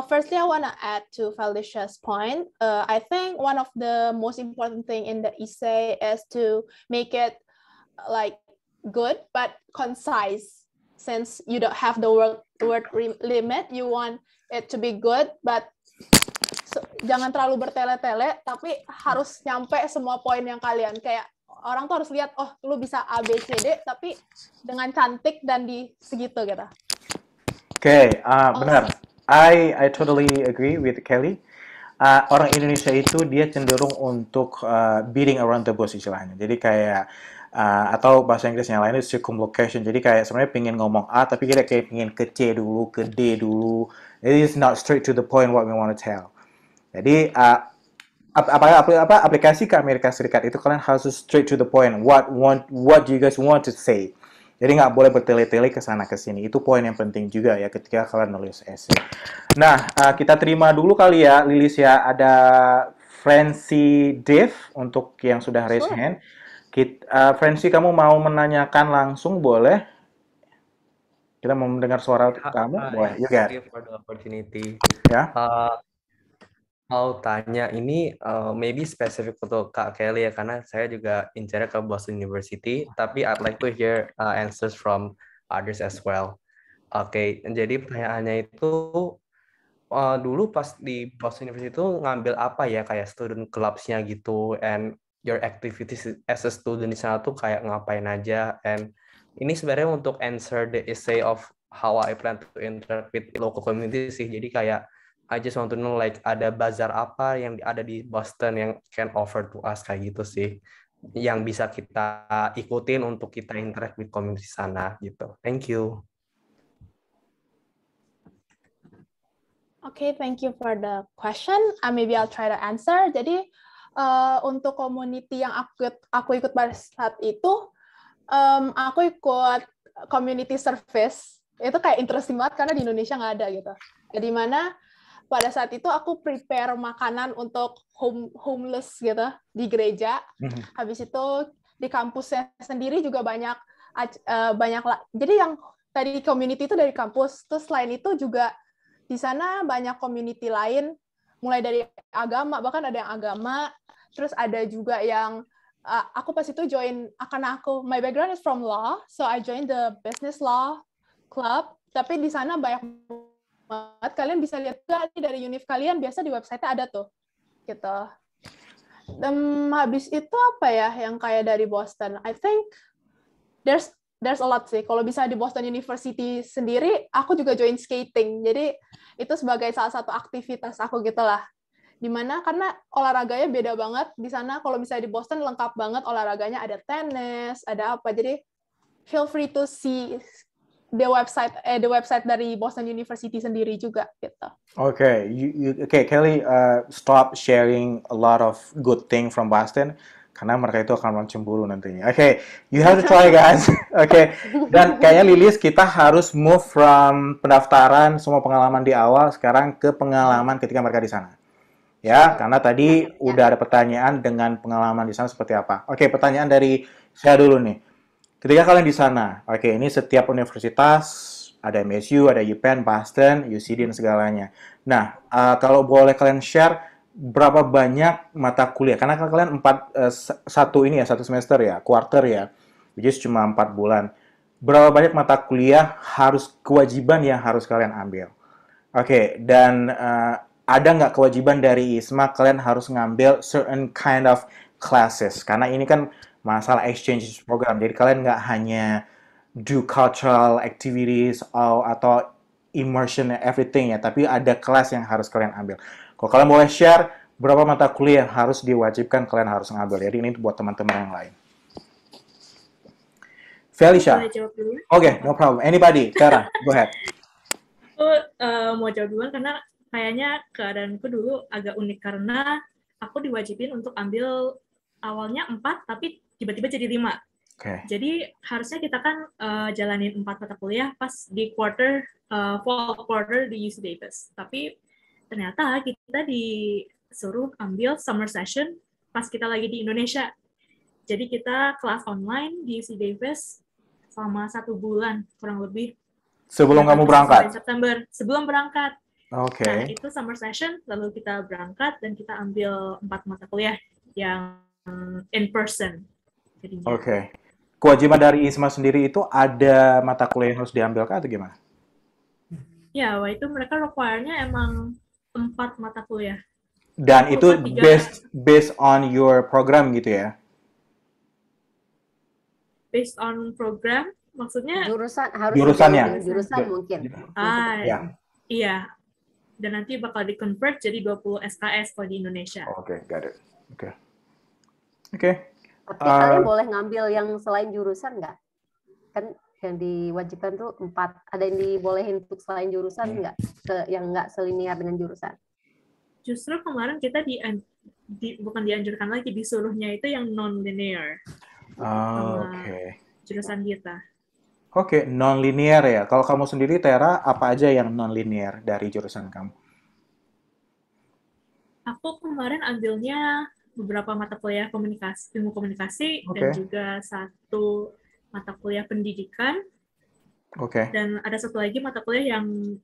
Firstly, I want to add to Felicia's point. I think one of the most important thing in the essay is to make it like good but concise. Since you don't have the word limit, you want it to be good but jangan terlalu bertele-tele, tapi harus nyampe semua poin yang kalian kayak orang tuh harus lihat, oh lu bisa A, B, C, D, tapi dengan cantik dan di segitu gitu. Oke, benar. I totally agree with Kelly. Orang Indonesia itu dia cenderung untuk beating around the bush istilahnya. Jadi kayak atau bahasa Inggris yang lain itu circumlocution. Jadi kayak sebenarnya pengen ngomong A, tapi kita kayak pengen ke C dulu, ke D dulu. It is not straight to the point what we want to tell. Jadi aplikasi ke Amerika Serikat itu kalian harus straight to the point. What you guys want to say. Jadi nggak boleh bertele-tele ke sana ke sini. Itu poin yang penting juga ya ketika kalian nulis essay. Nah, kita terima dulu kali ya, Lilis ya. Ada Francie Dev untuk yang sudah raise hand. Francie, kamu mau menanyakan langsung boleh? Kita mau mendengar suara kamu, boleh. You get. Thank you for the opportunity. Ya. Mau tanya ini maybe spesifik untuk Kak Kelly ya, karena saya juga incernya ke Boston University, tapi I'd like to hear answers from others as well. Oke, jadi pertanyaannya itu dulu pas di Boston University itu ngambil apa ya, kayak student clubs-nya gitu, and your activities as a student di sana tuh kayak ngapain aja, and ini sebenarnya untuk answer the essay of how I plan to interact with local community sih, jadi kayak I just want to know like ada bazar apa yang ada di Boston yang can offer to us kayak gitu sih, yang bisa kita ikutin untuk kita interact with community sana gitu. Thank you. Okay, thank you for the question. Maybe I'll try to answer. Jadi untuk community yang aku ikut pada saat itu, aku ikut community service. Itu kayak interesting banget karena di Indonesia nggak ada gitu. Di mana pada saat itu aku prepare makanan untuk homeless gitu di gereja. Habis itu di kampusnya sendiri juga banyak jadi yang tadi community itu dari kampus. Terus selain itu juga di sana banyak community lain, mulai dari agama, bahkan ada yang agama. Terus ada juga yang aku pas itu join, karena my background is from law, so I joined the business law club. Tapi di sana banyak banget, kalian bisa lihat juga dari univ kalian, biasa di website-nya ada tuh gitu. Dan habis itu apa ya yang kayak dari Boston, I think there's there's a lot sih. Kalau bisa di Boston University sendiri, aku juga join skating. Jadi itu sebagai salah satu aktivitas aku gitulah. Dimana karena olahraganya beda banget di sana. Kalau misalnya di Boston lengkap banget olahraganya, ada tenis, ada apa. Jadi feel free to see the website dari Boston University sendiri juga gitu. Okay, Kelly, stop sharing a lot of good thing from Boston karena mereka itu akan cemburu nantinya. Okay, you have to try guys. Okay, dan kayaknya Lilis kita harus move from pendaftaran semua pengalaman di awal sekarang ke pengalaman ketika mereka di sana. Ya, karena tadi udah ada pertanyaan dengan pengalaman di sana seperti apa. Oke, pertanyaan dari saya dulu nih. Ketika kalian di sana, oke, ini setiap universitas, ada MSU, ada UPenn, Boston, UCD, dan segalanya. Nah, kalau boleh kalian share, berapa banyak mata kuliah? Karena kalian satu semester ya, quarter ya, which is cuma 4 bulan. Berapa banyak mata kuliah kewajiban yang harus kalian ambil? Oke, dan ada nggak kewajiban dari ISMA kalian harus ngambil certain kind of classes? Karena ini kan masalah exchange program, jadi kalian nggak hanya do cultural activities atau immersion everything ya, tapi ada kelas yang harus kalian ambil. Kalau kalian boleh share, berapa mata kuliah yang harus diwajibkan kalian harus ngambil? Jadi ini buat teman-teman yang lain. Felicia. Oke, no problem. Anybody? Tara, go ahead. Aku mau jawab duluan karena kayaknya keadaanku dulu agak unik karena aku diwajibin untuk ambil awalnya 4, tapi tiba-tiba jadi 5. Okay. Jadi harusnya kita kan jalanin 4 mata kuliah pas di fall quarter di UC Davis. Tapi ternyata kita disuruh ambil summer session pas kita lagi di Indonesia. Jadi kita kelas online di UC Davis selama 1 bulan kurang lebih. Sebelum kamu berangkat? September, sebelum berangkat. Oke. Nah, itu summer session, lalu kita berangkat dan kita ambil 4 mata kuliah yang in person. Oke. Kewajiban dari ISMA sendiri itu ada mata kuliah yang harus diambil kah atau gimana? Ya, itu mereka require-nya emang 4 mata kuliah. Dan itu based on your program gitu ya? Based on program, maksudnya jurusan mungkin. Iya. Dan nanti bakal di-convert jadi 20 SKS kalau di Indonesia. Oke, got it. Oke. Tapi kalian boleh ngambil yang selain jurusan nggak? Kan yang diwajibkan tuh 4. Ada yang dibolehin untuk selain jurusan nggak? Yang nggak selinier dengan jurusan? Justru kemarin kita bukan dianjurkan lagi, disuruhnya itu yang non-linear. Oke. Jurusan kita. Oke, non-linear ya. Kalau kamu sendiri, Tera, apa aja yang non-linear dari jurusan kamu? Aku kemarin ambilnya beberapa mata kuliah ilmu komunikasi, dan juga 1 mata kuliah pendidikan. Oke. Dan ada 1 lagi mata kuliah yang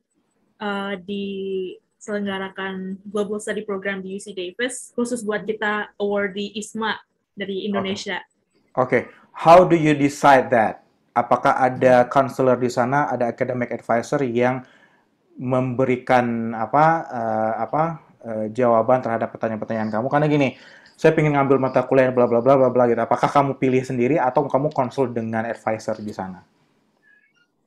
diselenggarakan Global Study Program di UC Davis, khusus buat kita awardee ISMA dari Indonesia. Oke. How do you decide that? Apakah ada counselor di sana, ada academic advisor yang memberikan jawaban terhadap pertanyaan-pertanyaan kamu? Karena gini, saya pengen ngambil mata kuliah bla bla bla bla bla gitu. Apakah kamu pilih sendiri atau kamu konsul dengan advisor di sana?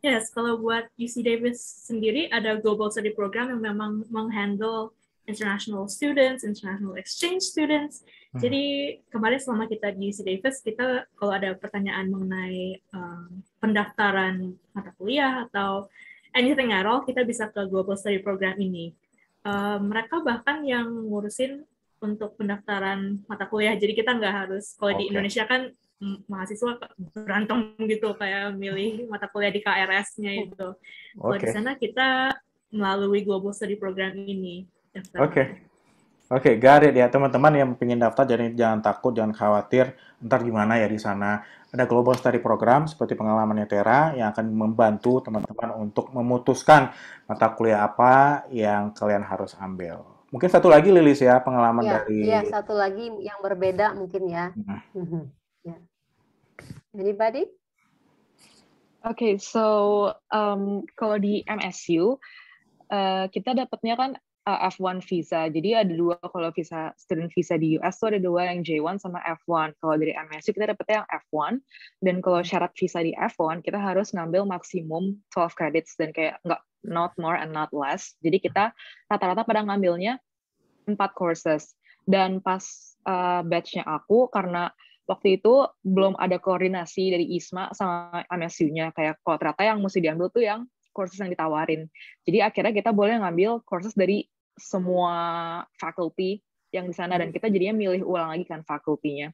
Yes, kalau buat UC Davis sendiri ada Global Study Program yang memang menghandle international students, international exchange students. Jadi kemarin selama kita di UC Davis, kita kalau ada pertanyaan mengenai pendaftaran mata kuliah atau anything at all, kita bisa ke Global Study Program ini. Mereka bahkan yang ngurusin untuk pendaftaran mata kuliah. Jadi kita nggak harus, kalau di Indonesia kan mahasiswa berantem gitu, kayak milih mata kuliah di KRS-nya itu. Kalau di sana kita melalui Global Study Program ini. Oke, got it ya teman-teman yang pengen daftar, jadi jangan takut, jangan khawatir ntar gimana ya di sana. Ada Global Study Program seperti pengalamannya Tera yang akan membantu teman-teman untuk memutuskan mata kuliah apa yang kalian harus ambil. Mungkin satu lagi Lilis ya, pengalaman dari... Iya, satu lagi yang berbeda mungkin ya. Anybody? Okay, so kalau di MSU, kita dapatnya kan F1 visa. Jadi ada dua, kalau visa student visa di US tuh ada dua, yang J1 sama F1. Kalau dari MSU kita dapetnya yang F1, dan kalau syarat visa di F1 kita harus ngambil maksimum 12 credits dan kayak nggak, not more and not less. Jadi kita rata-rata pada ngambilnya 4 courses. Dan pas batch-nya aku, karena waktu itu belum ada koordinasi dari ISMA sama MSU-nya, kayak kalau ternyata yang mesti diambil tuh yang courses yang ditawarin. Jadi akhirnya kita boleh ngambil courses dari semua faculty yang di sana, dan kita jadinya milih ulang lagi kan faculty-nya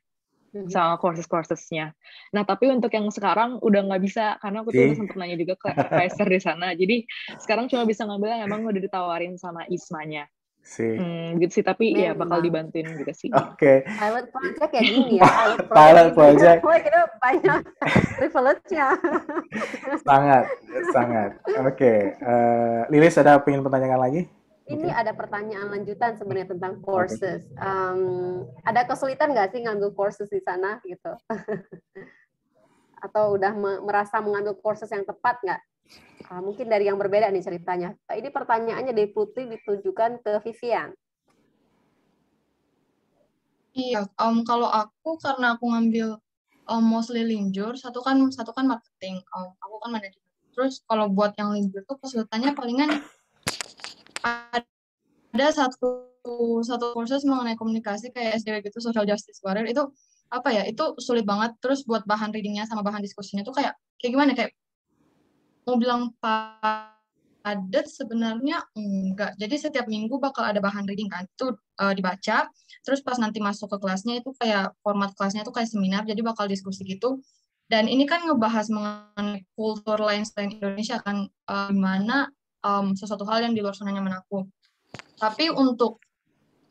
sama courses-coursesnya. Nah, tapi untuk yang sekarang udah nggak bisa, karena aku tuh udah sempet nanya juga ke advisor di sana. Jadi sekarang cuma bisa ngambil yang emang udah ditawarin sama ISMA-nya. Gitu sih, tapi ya bakal dibantuin juga sih. Oke. Pilot project kayak gini ya. Pilot project. Kita banyak privilege-nya. Sangat. Oke. Lilis, ada pengen pertanyaan lagi? Ini ada pertanyaan lanjutan sebenarnya tentang courses. Ada kesulitan nggak sih ngambil courses di sana gitu? Atau udah merasa mengambil courses yang tepat nggak? Mungkin dari yang berbeda nih ceritanya. Ini pertanyaannya dari Putri ditujukan ke Vivian. Iya, kalau aku karena aku ngambil mostly linjur, satu kan marketing, aku kan manajemen. Terus kalau buat yang linjur tuh kesulitannya palingan ada satu kursus mengenai komunikasi kayak SJW gitu, social justice warrior, itu apa ya, itu sulit banget. Terus buat bahan readingnya sama bahan diskusinya tuh kayak gimana, kayak mau bilang padat sebenarnya enggak. Jadi setiap minggu bakal ada bahan reading kan, itu dibaca. Terus pas nanti masuk ke kelasnya itu kayak format kelasnya itu kayak seminar, jadi bakal diskusi gitu. Dan ini kan ngebahas mengenai kultur lain selain Indonesia kan, gimana sesuatu hal yang di luar sana nyaman aku. Tapi untuk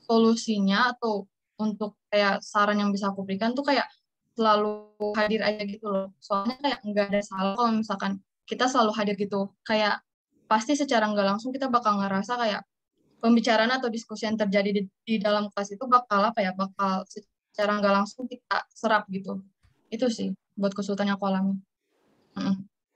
solusinya atau untuk kayak saran yang bisa aku berikan tuh kayak selalu hadir aja gitu loh. Soalnya kayak nggak ada salah kalau misalkan kita selalu hadir gitu. Kayak pasti secara nggak langsung kita bakal ngerasa kayak pembicaraan atau diskusi yang terjadi di dalam kelas itu bakal secara nggak langsung kita serap gitu. Itu sih buat kesulitan yang aku alami.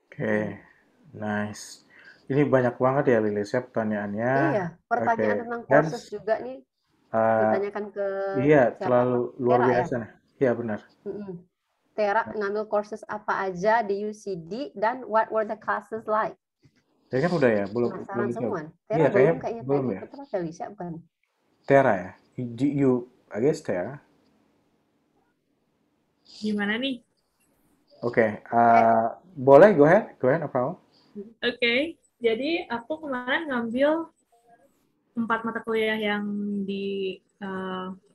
Oke, nice. Ini banyak banget ya Lilis ya pertanyaannya. Iya, pertanyaan tentang courses juga nih ditanyakan ke Iya, terlalu luar biasa nih. Iya, benar. Tera ngambil courses apa aja di UCD dan what were the classes like? Tera kan udah ya, belum semua. Tera iya, belum kayaknya belum ya. Tera Felicia bukan? Tera ya. I guess Tera. Gimana nih? Oke, boleh go ahead, no problem. Oke. Jadi aku kemarin ngambil 4 mata kuliah yang di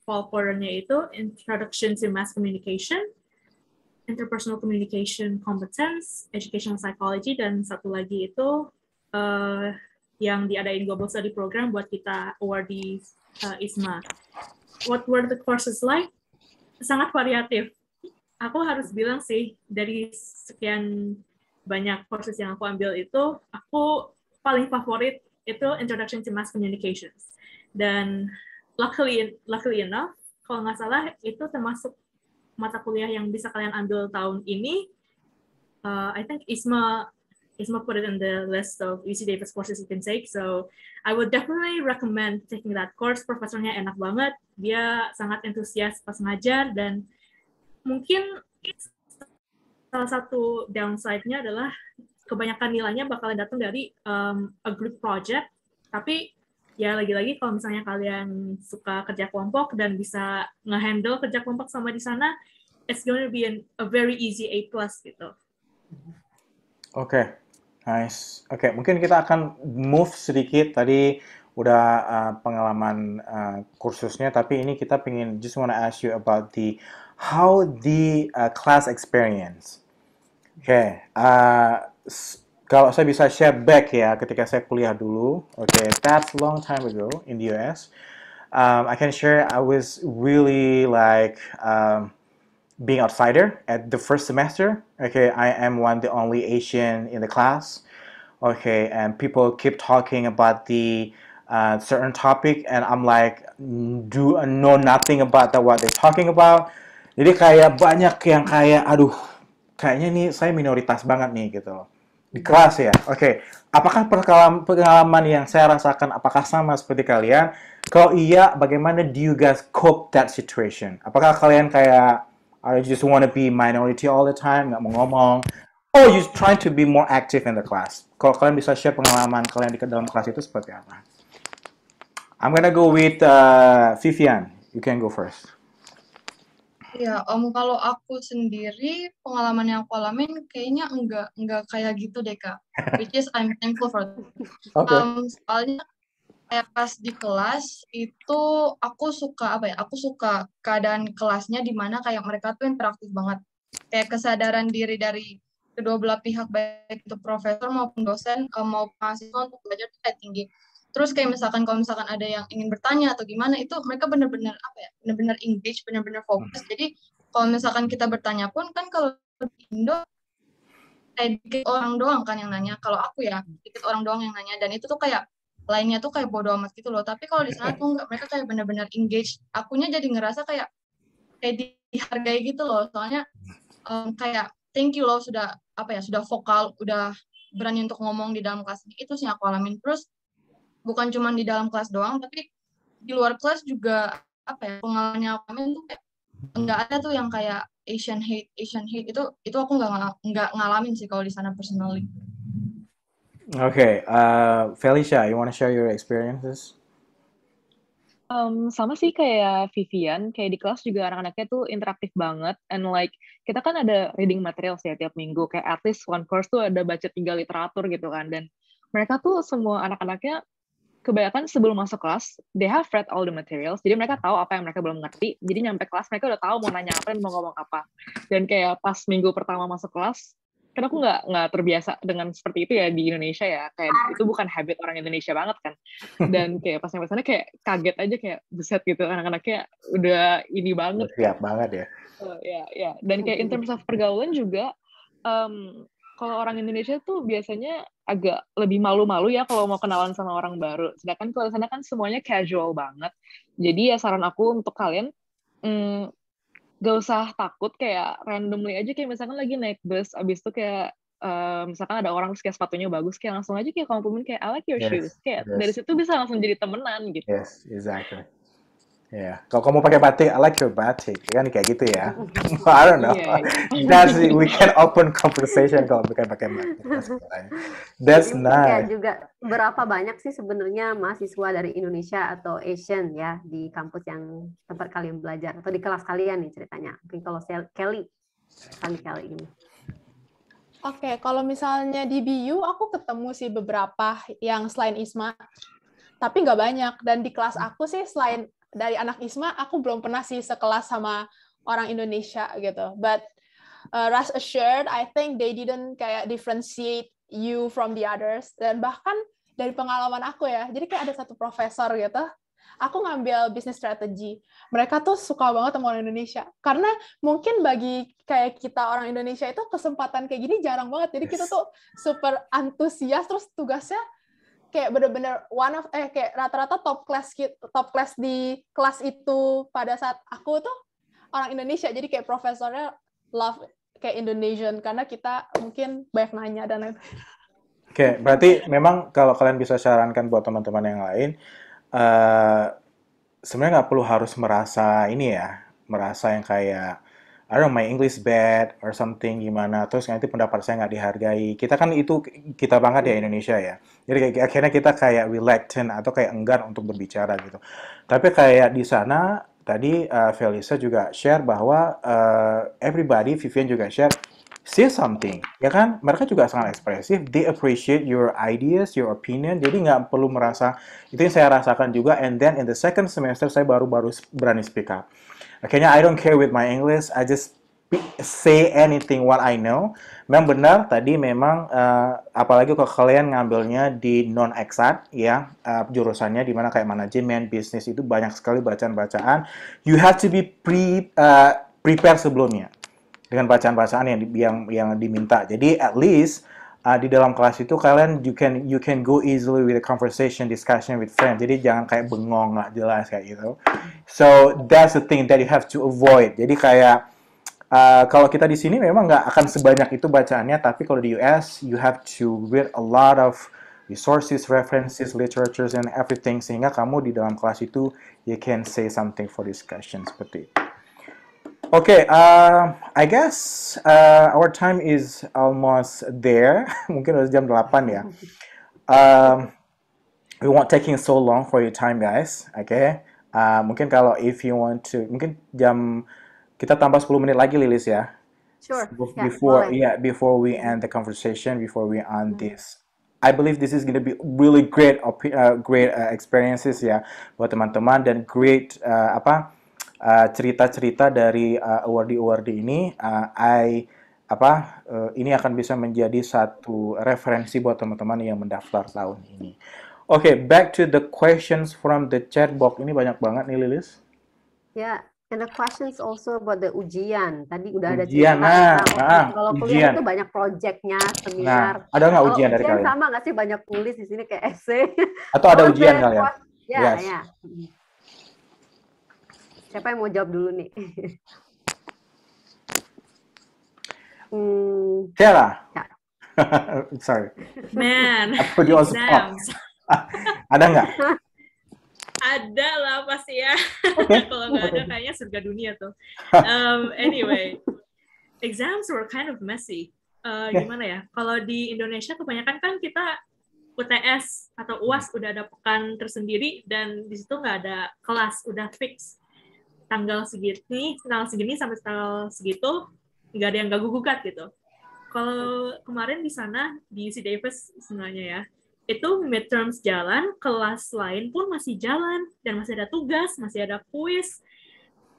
fall quarter-nya itu Introduction to Mass Communication, Interpersonal Communication Competence, Educational Psychology, dan satu lagi itu yang diadain Global Study Program buat kita award di ISMA. What were the courses like? Sangat variatif. Aku harus bilang sih, dari sekian banyak courses yang aku ambil itu, aku paling favorit itu Introduction to Mass Communications. Dan luckily enough, kalau nggak salah itu termasuk mata kuliah yang bisa kalian ambil tahun ini. I think ISMA put it in the list of UC Davis courses you can take. So I would definitely recommend taking that course. Profesornya enak banget, dia sangat antusias pas ngajar, dan mungkin salah satu downside-nya adalah kebanyakan nilainya bakalan datang dari a group project. Tapi ya lagi-lagi kalau misalnya kalian suka kerja kelompok dan bisa nge-handle kerja kelompok sama di sana, it's going to be a very easy A+ gitu. Oke, nice. Oke, mungkin kita akan move sedikit. Tadi udah pengalaman kursusnya, tapi ini kita pengen just wanna ask you about how the class experience. Oke, kalau saya bisa share back ya, ketika saya kuliah dulu, that's a long time ago in the US. I can share I was really like being outsider at the first semester. I am the only Asian in the class. And people keep talking about the certain topic, and I'm like, know nothing about what they're talking about. Jadi kayak banyak yang kayak, aduh, kayaknya nih saya minoritas banget nih gitu. Di kelas ya, oke. Apakah pengalaman yang saya rasakan, apakah sama seperti kalian? Kalau iya, bagaimana do you guys cope that situation? Apakah kalian kayak, you just want to be minority all the time, nggak mau ngomong? Or you trying to be more active in the class? Kalau kalian bisa share pengalaman kalian di dalam kelas itu seperti apa? I'm gonna go with Vivian. You can go first. Ya, kalau aku sendiri pengalaman yang aku alamin kayaknya enggak kayak gitu deh Kak. Which is I'm thankful for that. Okay. Soalnya kayak pas di kelas itu aku suka Aku suka keadaan kelasnya di mana kayak mereka tuh interaktif banget. Kayak kesadaran diri dari kedua belah pihak baik itu profesor maupun dosen maupun mahasiswa untuk belajar tuh kayak tinggi. Terus kayak misalkan kalau misalkan ada yang ingin bertanya atau gimana itu mereka benar-benar benar-benar engage, benar-benar fokus. Jadi kalau misalkan kita bertanya pun kan kalau di Indo kayak dikit orang doang kan yang nanya. Kalau aku ya dikit orang doang yang nanya dan itu tuh kayak lainnya tuh kayak bodo amat gitu loh. Tapi kalau di sana tuh enggak, mereka kayak benar-benar engage. Akunya jadi ngerasa kayak dihargai gitu loh. Soalnya kayak thank you loh sudah sudah vokal, udah berani untuk ngomong di dalam kelas. Itu sih yang aku alamin. Terus bukan cuma di dalam kelas doang, tapi di luar kelas juga pengalamannya aku tuh kayak nggak ada tuh yang kayak Asian hate itu aku nggak ngalamin sih kalau di sana personally. Okay, Felicia, you want to share your experiences? Sama sih kayak Vivian, kayak di kelas juga anak-anaknya tuh interaktif banget, and like kita kan ada reading materials ya tiap minggu, kayak at least one course tuh ada baca 3 literatur gitu kan, dan mereka tuh semua anak-anaknya kebanyakan sebelum masuk kelas, they have read all the materials, jadi mereka tahu apa yang mereka belum ngerti, jadi nyampe kelas mereka udah tahu mau nanya apa dan mau ngomong apa. Dan kayak pas minggu pertama masuk kelas, kan aku nggak terbiasa dengan seperti itu ya di Indonesia ya, kayak itu bukan habit orang Indonesia banget kan. Dan kayak pas nyampe sana kayak kaget aja, kayak buset gitu, anak-anaknya udah ini banget. Siap banget ya. Ya. Dan kayak in terms of pergaulan juga, kalau orang Indonesia tuh biasanya agak lebih malu-malu ya kalau mau kenalan sama orang baru. Sedangkan kalau di sana kan semuanya casual banget. Jadi ya saran aku untuk kalian, gak usah takut, kayak randomly aja, kayak misalkan lagi naik bus, abis itu kayak misalkan ada orang terus kayak sepatunya bagus, kayak langsung aja kayak komplimen kayak I like your shoes. Kayak dari situ bisa langsung jadi temenan gitu. Yes, exactly. Ya, kalau kamu pakai batik, I like your batik, kan kayak gitu ya. I don't know. That's we can open conversation kalau bukan pakai batik. That's nice. Juga berapa banyak sih sebenarnya mahasiswa dari Indonesia atau Asian ya di kampus yang tempat kalian belajar atau di kelas kalian nih ceritanya. Mungkin kalau Kelly ini. Oke, kalau misalnya di BU aku ketemu sih beberapa yang selain Isma, tapi nggak banyak. Dan di kelas aku sih selain dari anak Isma, aku belum pernah sih sekelas sama orang Indonesia gitu. But rest assured, I think they didn't kayak differentiate you from the others. Dan bahkan dari pengalaman aku ya, jadi kayak ada satu profesor gitu, aku ngambil business strategy. Mereka tuh suka banget sama orang Indonesia. Karena mungkin bagi kayak kita orang Indonesia itu kesempatan kayak gini jarang banget. Jadi kita tuh super antusias, terus tugasnya kayak bener-bener kayak rata-rata top class di kelas itu pada saat aku tuh orang Indonesia, jadi kayak profesornya love kayak Indonesian karena kita mungkin banyak nanya dan lain-lain. Oke, berarti memang kalau kalian bisa sarankan buat teman-teman yang lain, sebenarnya nggak perlu harus merasa yang kayak I don't know, my English bad or something gimana, terus nanti pendapat saya nggak dihargai. Kita kan itu kita banget ya Indonesia ya. Jadi akhirnya kita kayak reluctant atau kayak enggan untuk berbicara gitu. Tapi kayak di sana tadi Felicia juga share bahwa everybody, Vivian juga share, say something, ya kan? Mereka juga sangat ekspresif. They appreciate your ideas, your opinion. Jadi nggak perlu merasa, itu yang saya rasakan juga. And then in the second semester saya baru berani speak up. Akhirnya I don't care with my English, I just say anything what I know. Memang benar tadi memang apalagi kalau kalian ngambilnya di non-exat ya, jurusannya di mana kayak manajemen, bisnis itu banyak sekali bacaan-bacaan. You have to be prepare sebelumnya dengan bacaan-bacaan yang diminta. Jadi at least di dalam kelas itu kalian you can go easily with a conversation, discussion with friends. Jadi jangan kayak bengong nggak jelas kayak gitu. So that's the thing that you have to avoid. Jadi kayak Kalau kita di sini memang nggak akan sebanyak itu bacaannya, tapi kalau di US, you have to read a lot of resources, references, literatures, and everything, sehingga kamu di dalam kelas itu, you can say something for discussion, seperti itu. Okay, I guess our time is almost there. Mungkin udah jam 8 ya. We won't taking so long for your time, guys. Okay. Mungkin kalau if you want to, mungkin kita tambah 10 menit lagi, Lilis ya. Sure. Before we end the conversation, before we end this, I believe this is going to be really great experiences ya buat teman-teman, dan great cerita-cerita dari awardee ini. Ini akan bisa menjadi satu referensi buat teman-teman yang mendaftar tahun ini. Okay, back to the questions from the chat box. Ini banyak banget nih, Lilis. Yeah, and the questions also about the ujian. Tadi udah ada Ujian, cerita. Kalau kuliah itu banyak projectnya, seminar. Ada nggak ujian dari kalian? Sama nggak sih, banyak tulis di sini kayak essay? Atau ada ujian kalian? Ya, ya. Siapa yang mau jawab dulu nih? Sarah. Ya. Sorry. Man, I put you on spot. Ada nggak? Ada lah pasti ya. Kalau nggak ada kayaknya surga dunia tuh. Anyway, exams were kind of messy. Gimana ya? Kalau di Indonesia kebanyakan kan kita UTS atau UAS udah ada pekan tersendiri, dan di situ nggak ada kelas, udah fix tanggal segini sampai tanggal segitu, nggak ada yang ganggu gugat gitu. Kalau kemarin di sana di UC Davis sebenarnya ya, itu midterms jalan, kelas lain pun masih jalan, dan masih ada tugas, masih ada kuis.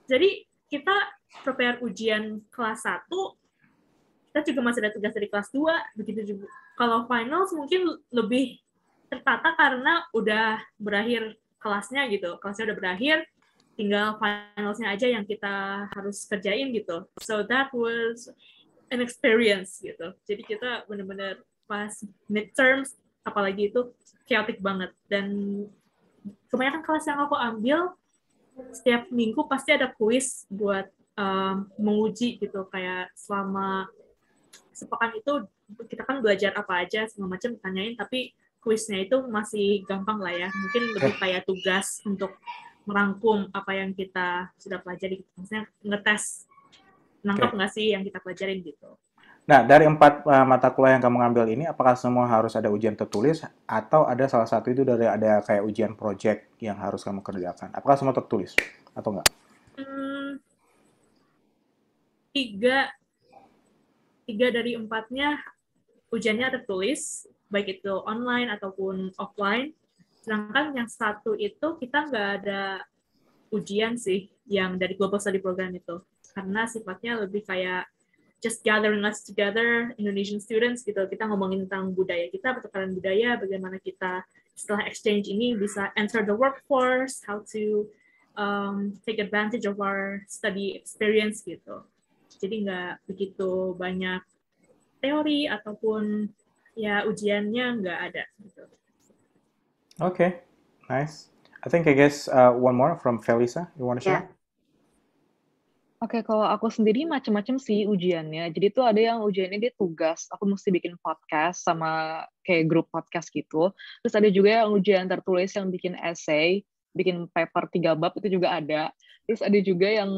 Jadi kita prepare ujian kelas 1, kita juga masih ada tugas dari kelas 2, begitu juga. Kalau finals mungkin lebih tertata karena udah berakhir kelasnya gitu, kelasnya udah berakhir, tinggal finalsnya aja yang kita harus kerjain gitu. So that was an experience gitu. Jadi kita benar-benar pas midterms, apalagi itu chaotic banget, dan kebanyakan kelas yang aku ambil setiap minggu pasti ada kuis buat menguji gitu, kayak selama sepekan itu kita kan belajar apa aja segala macam tanyain, tapi kuisnya itu masih gampang lah ya, mungkin lebih kayak tugas untuk merangkum apa yang kita sudah pelajari, maksudnya ngetes nangkep nggak sih yang kita pelajarin gitu. Nah, dari 4 mata kuliah yang kamu ngambil ini, apakah semua harus ada ujian tertulis, atau ada salah satu itu dari ada kayak ujian project yang harus kamu kerjakan? Apakah semua tertulis atau enggak? 3 dari 4-nya ujiannya tertulis, baik itu online ataupun offline. Sedangkan yang 1 itu kita nggak ada ujian sih, yang dari Global Study Program itu. Karena sifatnya lebih kayak just gathering us together, Indonesian students gitu. Kita ngomongin tentang budaya kita, pertukaran budaya, bagaimana kita setelah exchange ini bisa enter the workforce, how to take advantage of our study experience gitu. Jadi nggak begitu banyak teori ataupun ya ujiannya nggak ada gitu. Okay, nice. I guess one more from Felisa. You want to share? Yeah. Oke, kalau aku sendiri macam-macam sih ujiannya. Jadi tuh ada yang ujiannya dia tugas, aku mesti bikin podcast sama kayak grup podcast gitu. Terus ada juga yang ujian tertulis yang bikin essay, bikin paper 3 bab itu juga ada. Terus ada juga yang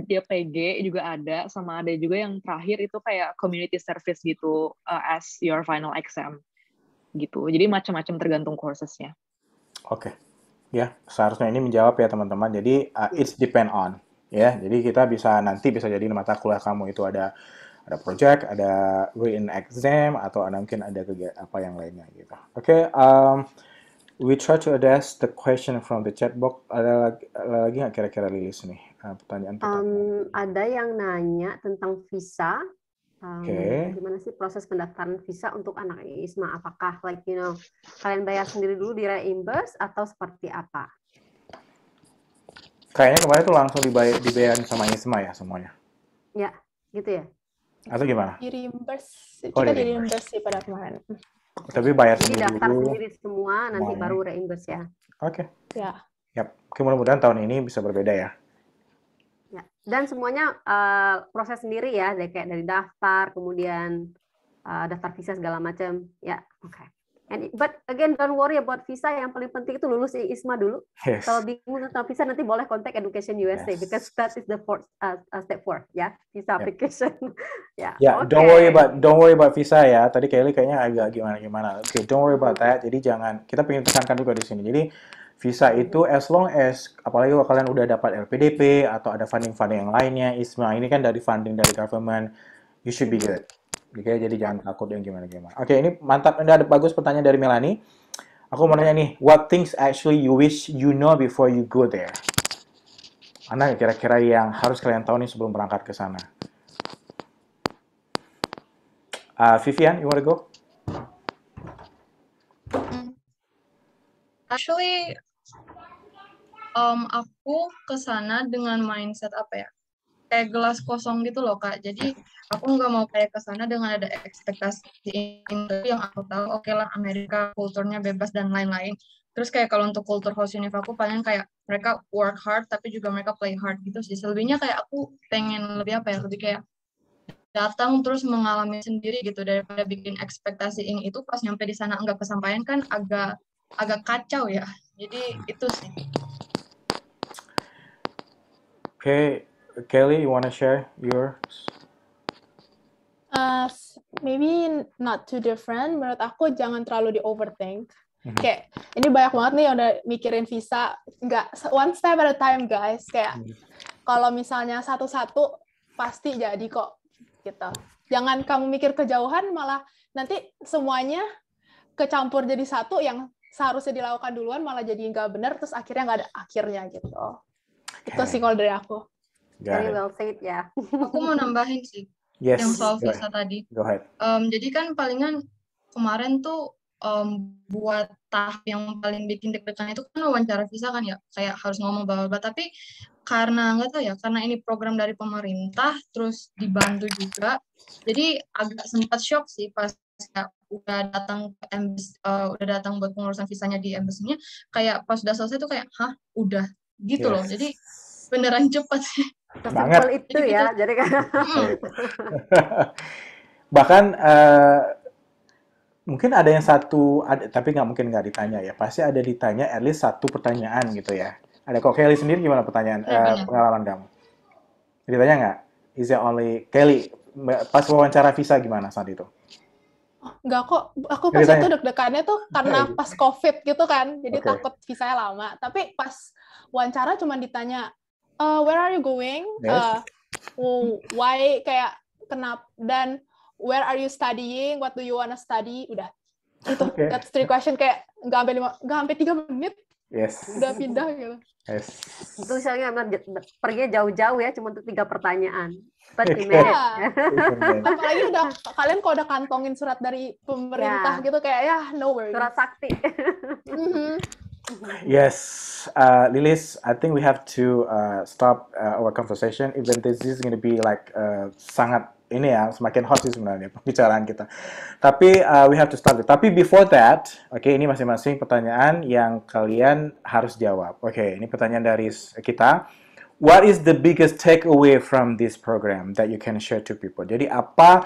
dia PG juga ada, sama ada juga yang terakhir itu kayak community service gitu as your final exam gitu. Jadi macam-macam tergantung courses-nya. Oke. Ya, seharusnya ini menjawab ya teman-teman. Jadi it's depend on. Ya, jadi kita nanti bisa jadi mata kuliah kamu itu ada project, ada written exam, atau mungkin ada kegiatan apa yang lainnya gitu. Oke, we try to address the question from the chat box. Ada lagi nggak kira-kira Lilis nih pertanyaan? Ada yang nanya tentang visa. Gimana sih proses pendaftaran visa untuk anak ISMA? Apakah kalian bayar sendiri dulu di reimburse atau seperti apa? Kayaknya kemarin tuh langsung dibayarin sama ISMA ya semuanya. Ya, gitu ya. Atau gimana? Di reimburse. Kita di reimburse sih pada kemarin. Tapi bayar Jadi sendiri daftar dulu. sendiri semua, nanti baru reimburse ya. Oke. Ya. Yap. Mudah-mudahan tahun ini bisa berbeda ya. Ya. Dan semuanya proses sendiri ya, kayak dari daftar, kemudian daftar visa segala macam. Ya, oke. But again, don't worry about visa. Yang paling penting itu lulus ISMA dulu. Yes. Kalau bingung tentang visa, nanti boleh kontak Education USA, Yes. because that is the step 4 ya, visa application. Ya. Yeah, Okay. don't worry about visa ya. Tadi Kelly kayaknya agak gimana. Oke, don't worry about that. Jadi jangan, kita pengen tekankan juga di sini. Jadi visa itu as long as, apalagi kalau kalian udah dapat LPDP atau ada funding yang lainnya, ISMA ini kan dari funding dari government, you should be good. Oke, jadi jangan takut yang gimana-gimana. Oke, ini mantap. Ini ada bagus pertanyaan dari Melanie. Aku mau nanya nih, what things actually you wish you know before you go there? Mana kira-kira yang harus kalian tahu nih sebelum berangkat ke sana? Vivian, you want to go? Actually, aku ke sana dengan mindset apa ya? Kayak gelas kosong gitu loh, Kak. Jadi aku nggak mau kayak ke sana dengan ada ekspektasi yang aku tahu, oke lah Amerika kulturnya bebas dan lain-lain. Terus kayak kalau untuk kultur host univ aku paling kayak mereka work hard tapi juga mereka play hard gitu sih. Selebihnya kayak aku pengen lebih apa ya, lebih kayak datang terus mengalami sendiri gitu, daripada bikin ekspektasi ini itu pas nyampe di sana nggak kesampaian kan agak kacau ya. Jadi itu sih. Okay, Kelly, you want to share yours? Maybe not too different. Menurut aku jangan terlalu di overthink. Kayak ini banyak banget nih yang udah mikirin visa, nggak one step at a time guys. Kayak kalau misalnya satu-satu pasti jadi kok gitu. Jangan kamu mikir kejauhan, malah nanti semuanya kecampur jadi satu yang seharusnya dilakukan duluan malah jadi nggak benar, terus akhirnya nggak ada akhirnya gitu. Itu sih kalau dari aku. Very well said ya. Aku mau nambahin sih yang soal visa tadi. Go ahead. Jadi kan palingan kemarin tuh buat tahap yang paling bikin deg-degan itu kan wawancara visa kan ya, kayak harus ngomong bla-bla. Tapi karena nggak tahu ya, karena ini program dari pemerintah terus dibantu juga, jadi agak sempat shock sih pas udah datang ke embassy, udah datang buat pengurusan visanya di embassy-nya, kayak pas udah selesai tuh kayak hah udah gitu loh. Jadi beneran cepat sih. Sesimpel itu jadi ya, jadi kan. Bahkan mungkin ada yang satu, tapi nggak mungkin nggak ditanya ya. Pasti ada ditanya at least satu pertanyaan gitu ya. Ada kok. Kelly sendiri gimana pertanyaan pengalaman kamu? Ditanya nggak? Is it only Kelly pas wawancara visa gimana saat itu? Enggak kok, aku pas itu deg-degannya tuh karena pas COVID gitu kan, jadi takut visanya lama. Tapi pas wawancara cuma ditanya, where are you going? Why, kayak kenapa, dan where are you studying? What do you wanna study? Udah. Itu that's 3 question, kayak nggak sampai 3 menit. Yes. Udah pindah gitu. Yes. Itu misalnya perginya jauh-jauh ya, cuma untuk 3 pertanyaan. Apalagi kalian kalau udah kantongin surat dari pemerintah gitu, kayak ya no worries. Surat sakti. Yes, Lilis, I think we have to stop our conversation. Even this is going to be like sangat ini ya, semakin hot sih sebenarnya pembicaraan kita. Tapi we have to start it. Tapi before that, ini masing-masing pertanyaan yang kalian harus jawab. Ini pertanyaan dari kita. What is the biggest takeaway from this program that you can share to people? Jadi apa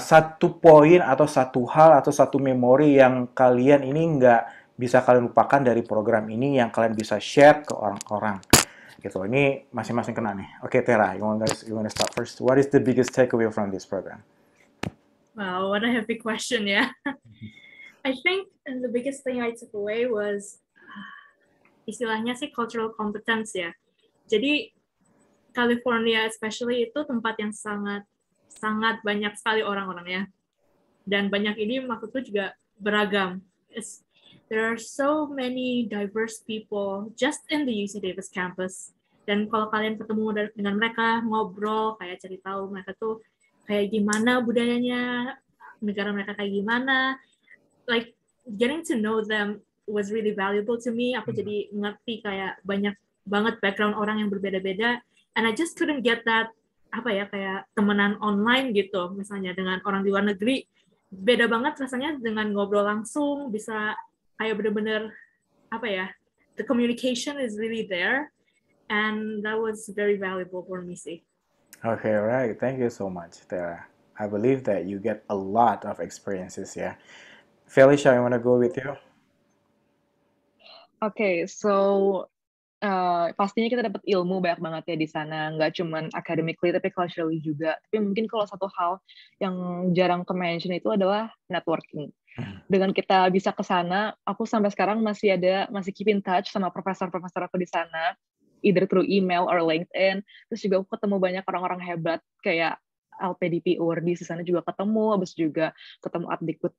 satu poin atau satu hal atau satu memori yang kalian ini nggak bisa kalian lupakan dari program ini yang kalian bisa share ke orang-orang gitu. Ini masing-masing kena nih. Tera, you want to start first? What is the biggest takeaway from this program? Wow, what a heavy question, yeah. I think the biggest thing I took away was istilahnya sih cultural competence ya. Jadi California especially itu tempat yang sangat banyak sekali orang-orangnya. Dan banyak ini maksudku juga beragam. There are so many diverse people just in the UC Davis campus. Dan kalau kalian ketemu dengan mereka, ngobrol, kayak cari tahu mereka tuh kayak gimana budayanya, negara mereka kayak gimana, like getting to know them was really valuable to me. Aku jadi ngerti kayak banyak banget background orang yang berbeda-beda, and I just couldn't get that kayak temenan online gitu, misalnya dengan orang di luar negeri, beda banget rasanya dengan ngobrol langsung, bisa kayak bener-bener the communication is really there, and that was very valuable for me sih. Okay, right. Thank you so much, Tara. I believe that you get a lot of experiences, yeah. Felicia, I want to go with you. Okay, so pastinya kita dapat ilmu banyak banget ya di sana, nggak cuman academically tapi culturally juga. Tapi mungkin kalau satu hal yang jarang ke-mention itu adalah networking. Dengan kita bisa ke sana, aku sampai sekarang masih keep in touch sama profesor-profesor aku di sana, either through email or LinkedIn. Terus juga aku ketemu banyak orang-orang hebat kayak LPDP Urdi di sana juga ketemu, habis juga ketemu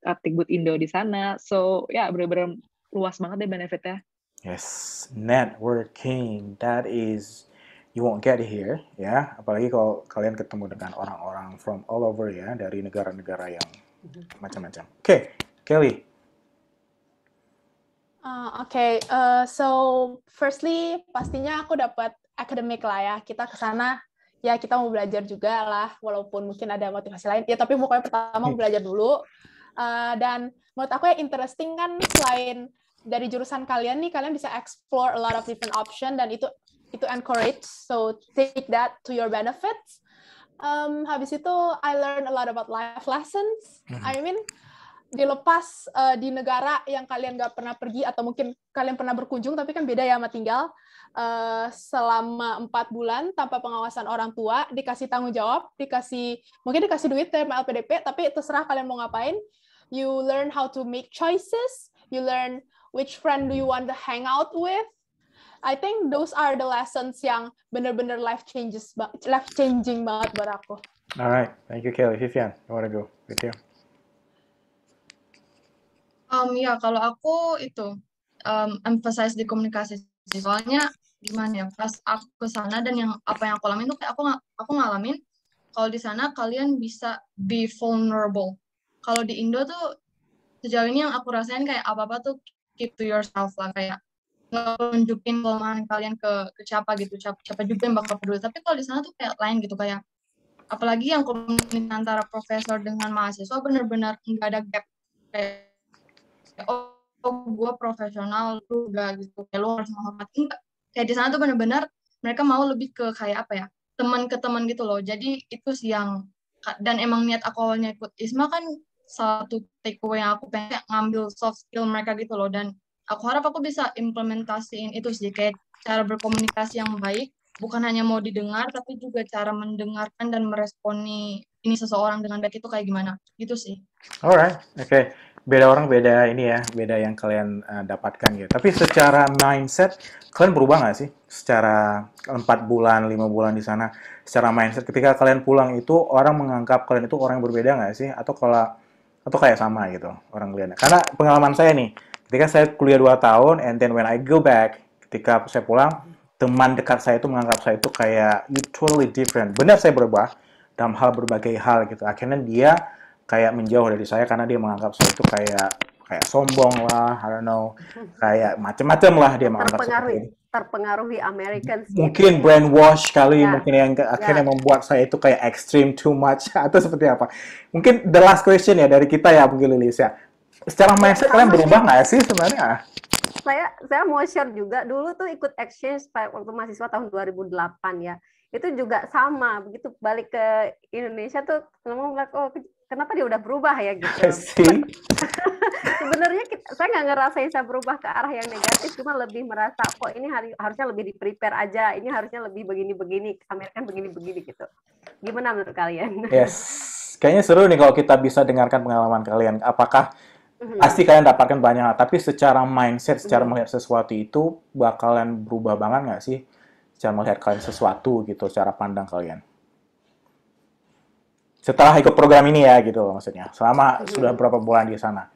Adikbud Indo di sana. So ya benar-benar luas banget deh benefitnya. Yes, networking. That is, you won't get here, ya. Apalagi kalau kalian ketemu dengan orang-orang from all over ya, dari negara-negara yang macam-macam. Okay, Kelly. So firstly pastinya aku dapat academic lah ya. Kita ke sana ya kita mau belajar juga lah, walaupun mungkin ada motivasi lain. Ya tapi pokoknya pertama belajar dulu. Dan menurut aku yang interesting kan selain dari jurusan kalian nih, kalian bisa explore a lot of different option dan itu encourage. So take that to your benefits. Habis itu I learn a lot about life lessons. I mean dilepas di negara yang kalian nggak pernah pergi atau mungkin kalian pernah berkunjung tapi kan beda ya sama tinggal selama 4 bulan tanpa pengawasan orang tua, dikasih tanggung jawab, mungkin dikasih duit dari LPDP, tapi terserah kalian mau ngapain. You learn how to make choices, you learn which friend do you want to hang out with. I think those are the lessons yang benar-benar life changing banget buat aku. Alright, thank you Kelly. Vivian, I want to go with you. Ya kalau aku itu emphasize di komunikasi. Soalnya gimana ya, pas aku ke sana dan apa yang aku alamin tuh kayak aku ngalamin kalau di sana kalian bisa be vulnerable. Kalau di Indo tuh sejauh ini yang aku rasain kayak apa-apa tuh keep to yourself lah, kayak nggak nunjukin kelemahan kalian ke siapa gitu, siapa juga yang bakal peduli. Tapi kalau di sana tuh kayak lain gitu, kayak apalagi yang komunikasi antara profesor dengan mahasiswa benar-benar nggak ada gap, kayak gue profesional tuh gak gitu, kayak lo harus menghormati, enggak. Kayak di sana tuh benar-benar mereka mau lebih ke kayak apa ya, teman ke teman gitu loh. Jadi itu sih yang, dan emang niat aku awalnya ikut ISMA kan satu takeaway yang aku pengen ngambil soft skill mereka gitu loh, dan aku harap aku bisa implementasiin itu sih, kayak cara berkomunikasi yang baik, bukan hanya mau didengar tapi juga cara mendengarkan dan meresponi ini seseorang dengan baik itu kayak gimana gitu sih. Alright, okay. Beda orang beda ini ya, beda yang kalian dapatkan gitu. Tapi secara mindset kalian berubah nggak sih? Secara 4 bulan, 5 bulan di sana, secara mindset ketika kalian pulang itu orang menganggap kalian itu orang yang berbeda nggak sih? Atau kayak sama gitu orang kalian? Karena pengalaman saya nih, ketika saya kuliah 2 tahun, and then when I go back, ketika saya pulang, teman dekat saya itu menganggap saya itu kayak you totally different. Benar saya berubah dalam hal berbagai hal gitu. Akhirnya dia kayak menjauh dari saya karena dia menganggap saya itu kayak sombong lah, I don't know, kayak macam-macam lah dia menganggap seperti ini. Terpengaruhi Americans. Mungkin brainwash kali, mungkin yang akhirnya membuat saya itu kayak extreme too much atau seperti apa. Mungkin the last question ya dari kita ya, mungkin Lilis ya. Secara mindset kalian berubah nggak sih sebenarnya? Saya mau share juga, dulu tuh ikut exchange waktu mahasiswa tahun 2008 ya. Itu juga sama, begitu balik ke Indonesia tuh ngomong, oh kenapa dia udah berubah ya gitu. Sebenarnya saya nggak ngerasain saya berubah ke arah yang negatif, cuma lebih merasa kok ini harusnya lebih di-prepare aja, ini harusnya lebih begini-begini, Amerika begini-begini gitu. Gimana menurut kalian? Yes, kayaknya seru nih kalau kita bisa dengarkan pengalaman kalian. Apakah pasti kalian dapatkan banyak, tapi secara mindset, secara melihat sesuatu itu bakalan berubah banget nggak sih? Secara melihat kalian sesuatu gitu, cara pandang kalian. Setelah ikut program ini ya gitu maksudnya. Selama sudah berapa bulan di sana.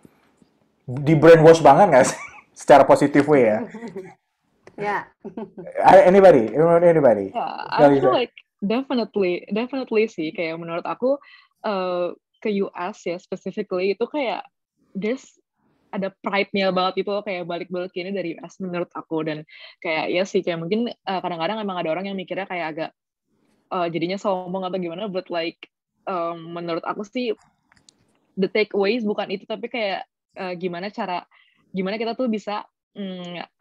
Di brainwash banget nggak sih? Secara positif way ya? Yeah. Anybody? Yeah, I feel like definitely sih. Kayak menurut aku ke US ya specifically itu kayak ada pride-nya banget itu, kayak balik-balik ini dari US menurut aku. Dan kayak ya sih kayak mungkin kadang-kadang emang ada orang yang mikirnya kayak agak jadinya sombong atau gimana, but like menurut aku sih the takeaways bukan itu, tapi kayak gimana kita tuh bisa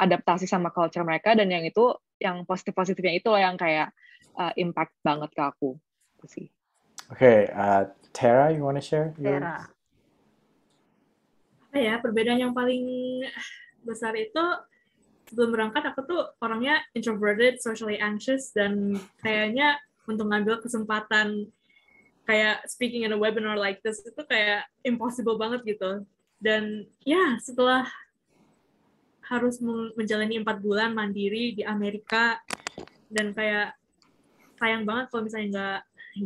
adaptasi sama culture mereka, dan yang itu yang positif-positifnya itu loh yang kayak impact banget ke aku. Itu sih. Okay, Tara, you wanna share? Tara. Apa ya, perbedaan yang paling besar itu sebelum berangkat aku tuh orangnya introverted, socially anxious, dan kayaknya untuk ngambil kesempatan kayak speaking in a webinar like this itu kayak impossible banget gitu. Dan ya setelah harus menjalani 4 bulan mandiri di Amerika dan kayak sayang banget kalau misalnya nggak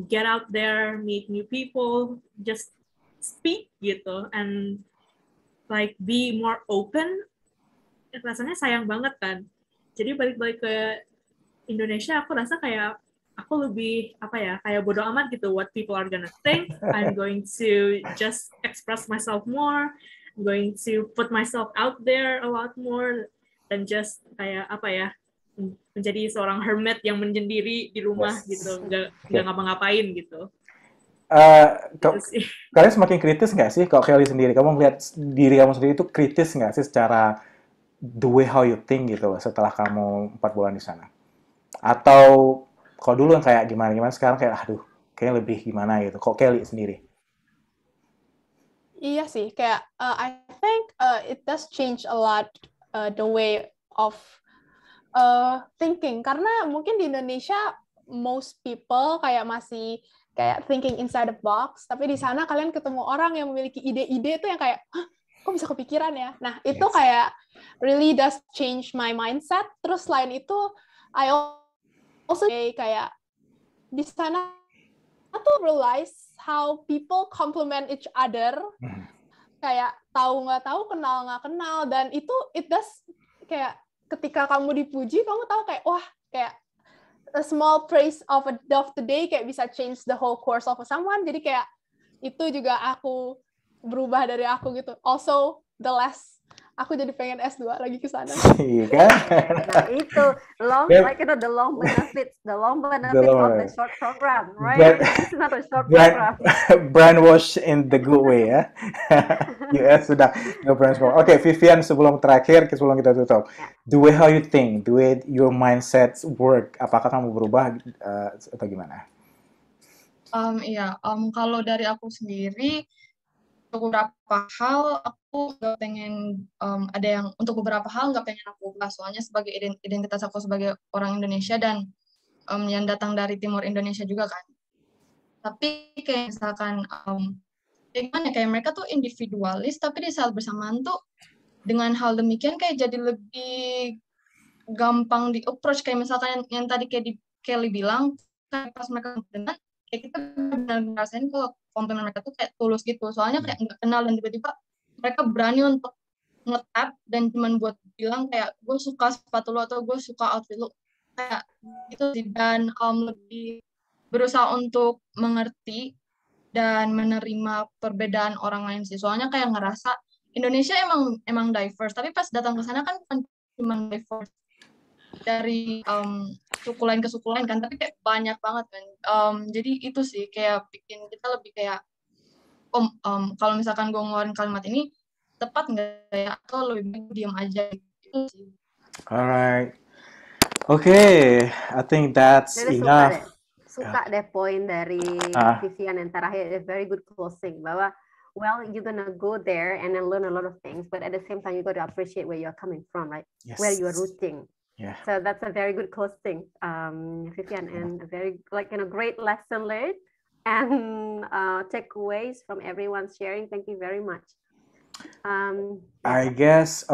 get out there, meet new people, just speak gitu and like be more open, rasanya sayang banget kan. Jadi balik-balik ke Indonesia aku rasa kayak aku lebih apa ya, kayak bodo amat gitu what people are gonna think. I'm going to just express myself more, I'm going to put myself out there a lot more, dan just kayak apa ya, menjadi seorang hermit yang menyendiri di rumah gitu, nggak ngapa-ngapain gitu. Kalian semakin kritis nggak sih kalau Kelly sendiri? Kamu melihat diri kamu sendiri itu kritis nggak sih secara the way how you think gitu setelah kamu 4 bulan di sana? Atau kalau dulu yang kayak gimana sekarang kayak aduh kayaknya lebih gimana gitu. Kok Kelly sendiri? Iya sih, kayak I think it does change a lot the way of thinking, karena mungkin di Indonesia most people kayak masih kayak thinking inside the box, tapi di sana kalian ketemu orang yang memiliki ide-ide itu yang kayak, hah, kok bisa kepikiran ya? Nah, itu kayak really does change my mindset. Terus selain itu, I also kayak di sana tuh realize how people compliment each other, kayak tahu nggak tahu, kenal nggak kenal, dan itu it does kayak ketika kamu dipuji, kamu tahu kayak wah, kayak a small praise of the day kayak bisa change the whole course of someone. Jadi kayak itu juga aku berubah dari aku gitu. Also the less aku jadi pengen S2 lagi ke sana. Iya kan? Nah, itu like the long benefits of the short program, right? It's not a short program. Brainwash in the good way ya. US sudah nge-brainwash. Oke, Vivian, sebelum kita tutup, the way how you think, the way your mindset work, apakah kamu berubah atau gimana? Kalau dari aku sendiri, untuk beberapa hal aku nggak pengen untuk beberapa hal nggak pengen aku ubah, soalnya sebagai identitas aku sebagai orang Indonesia dan yang datang dari timur Indonesia juga kan. Tapi kayak misalkan kayak mereka tuh individualis, tapi di saat bersamaan tuh dengan hal demikian kayak jadi lebih gampang di approach. Kayak misalkan yang tadi kayak Kelly bilang, kayak pas mereka dengan kayak kita benar ngerasain kalau komplimen mereka tuh kayak tulus gitu, soalnya kayak nggak kenal dan tiba-tiba mereka berani untuk nge-tap dan cuman buat bilang kayak gue suka sepatu lo atau gue suka outfit lo, kayak gitu sih. Dan lebih berusaha untuk mengerti dan menerima perbedaan orang lain sih, soalnya kayak ngerasa Indonesia emang diverse, tapi pas datang ke sana kan bukan cuma diverse dari suku lain ke suku lain kan, tapi kayak banyak banget kan. Jadi itu sih kayak bikin kita lebih kayak kalau misalkan gue ngeluarin kalimat ini tepat nggak ya, atau lebih baik diam aja gitu sih. Alright, okay, I think that's enough. Suka deh poin dari Vivian yang terakhir, a very good closing, bahwa well, you're gonna go there and then learn a lot of things, but at the same time you got to appreciate where you're coming from, right? Yes. Where you're rooting. Yeah. So that's a very good closing, Vivian, and a very great lesson learned and takeaways from everyone's sharing. Thank you very much. I guess,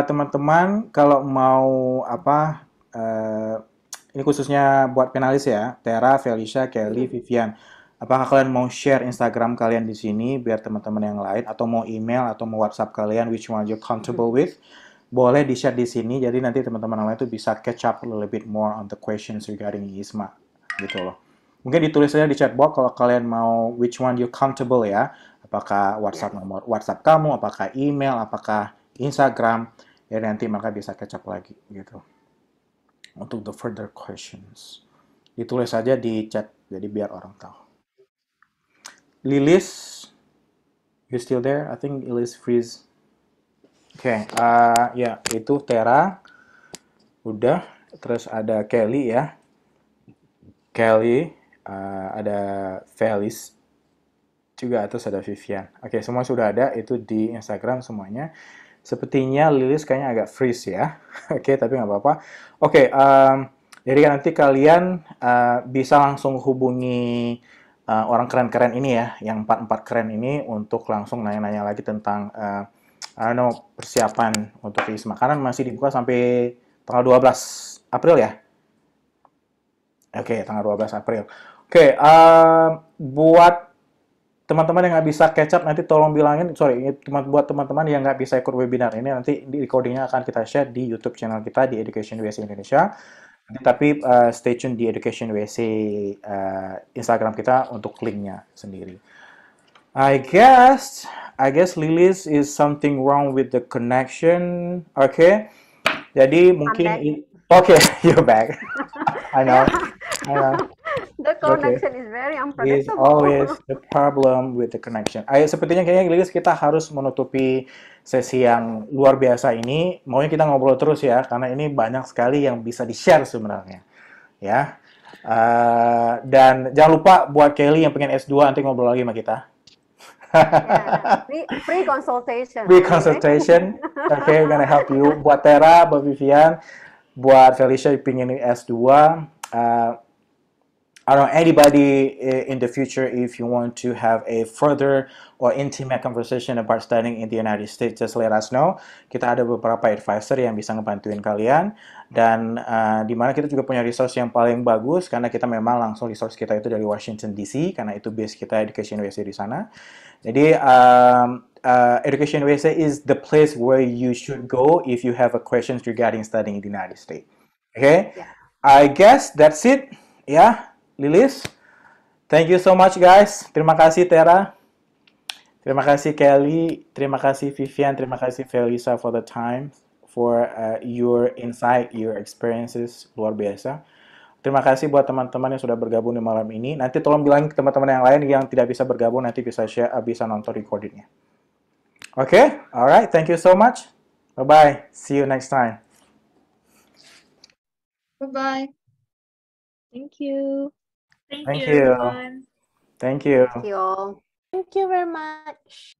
teman-teman, kalau mau ini khususnya buat finalis ya, Tara, Felicia, Kelly, Vivian. Apakah kalian mau share Instagram kalian di sini biar teman-teman yang lain, atau mau email atau mau WhatsApp kalian, which one you're comfortable with? Boleh di-share di sini, jadi nanti teman-teman yang lain itu bisa catch up a little bit more on the questions regarding ISMA, gitu loh. Mungkin ditulis saja di chat box kalau kalian mau which one you're comfortable ya. Apakah nomor WhatsApp kamu, apakah email, apakah Instagram, ya nanti mereka bisa catch up lagi, gitu. Untuk the further questions. Ditulis saja di chat, jadi biar orang tahu. Lilis, you still there? I think Lilis freeze. Oke, ya itu Tara. Udah. terus ada Kelly ya. Kelly, ada Felis juga, terus ada Vivian. Oke, semua sudah ada, itu di Instagram semuanya. Sepertinya Lilis kayaknya agak freeze ya. Oke, tapi nggak apa-apa. Oke, jadi nanti kalian bisa langsung hubungi orang keren-keren ini ya, yang 4-4 keren ini untuk langsung nanya-nanya lagi tentang I don't know, persiapan untuk ISMA. Karena masih dibuka sampai tanggal 12 April ya? Oke, tanggal 12 April. Oke, buat teman-teman yang nggak bisa catch up, nanti tolong bilangin, buat teman-teman yang nggak bisa ikut webinar ini, nanti di recordingnya akan kita share di YouTube channel kita di Education USA Indonesia. Tapi stay tune di Education USA Instagram kita untuk linknya sendiri. I guess Lilis is something wrong with the connection. Okay, jadi mungkin okay, you're back. I know. The connection is very unpredictable. Is always the problem with the connection. Sepertinya kayaknya Lilis kita harus menutupi sesi yang luar biasa ini. Maunya kita ngobrol terus ya, karena ini banyak sekali yang bisa di-share sebenarnya. Ya. Dan jangan lupa buat Kelly yang pengen S2 nanti ngobrol lagi sama kita. Free consultation. Free consultation. Okay, we're gonna help you. Buat Tera, buat Vivian, buat Felicia yang pengen S2. I don't know, anybody in the future, if you want to have a further or intimate conversation about studying in the United States, just let us know. Kita ada beberapa advisor yang bisa ngebantuin kalian, dan di mana kita juga punya resource yang paling bagus, karena kita memang langsung resource kita itu dari Washington DC, karena itu base kita Education USA di sana. Jadi Education USA is the place where you should go if you have a questions regarding studying in the United States. Okay, yeah. I guess that's it. Yeah. Lilis, thank you so much guys. Terima kasih Tera, terima kasih Kelly, terima kasih Vivian, terima kasih Felisa for the time, for your insight, your experiences, luar biasa. Terima kasih buat teman-teman yang sudah bergabung di malam ini. Nanti tolong bilangin ke teman-teman yang lain yang tidak bisa bergabung, nanti bisa share, bisa nonton recordingnya. Okay, alright, thank you so much. Bye-bye, see you next time. Bye-bye. Thank you. Thank you. Everyone. Thank you. Thank you all. Thank you very much.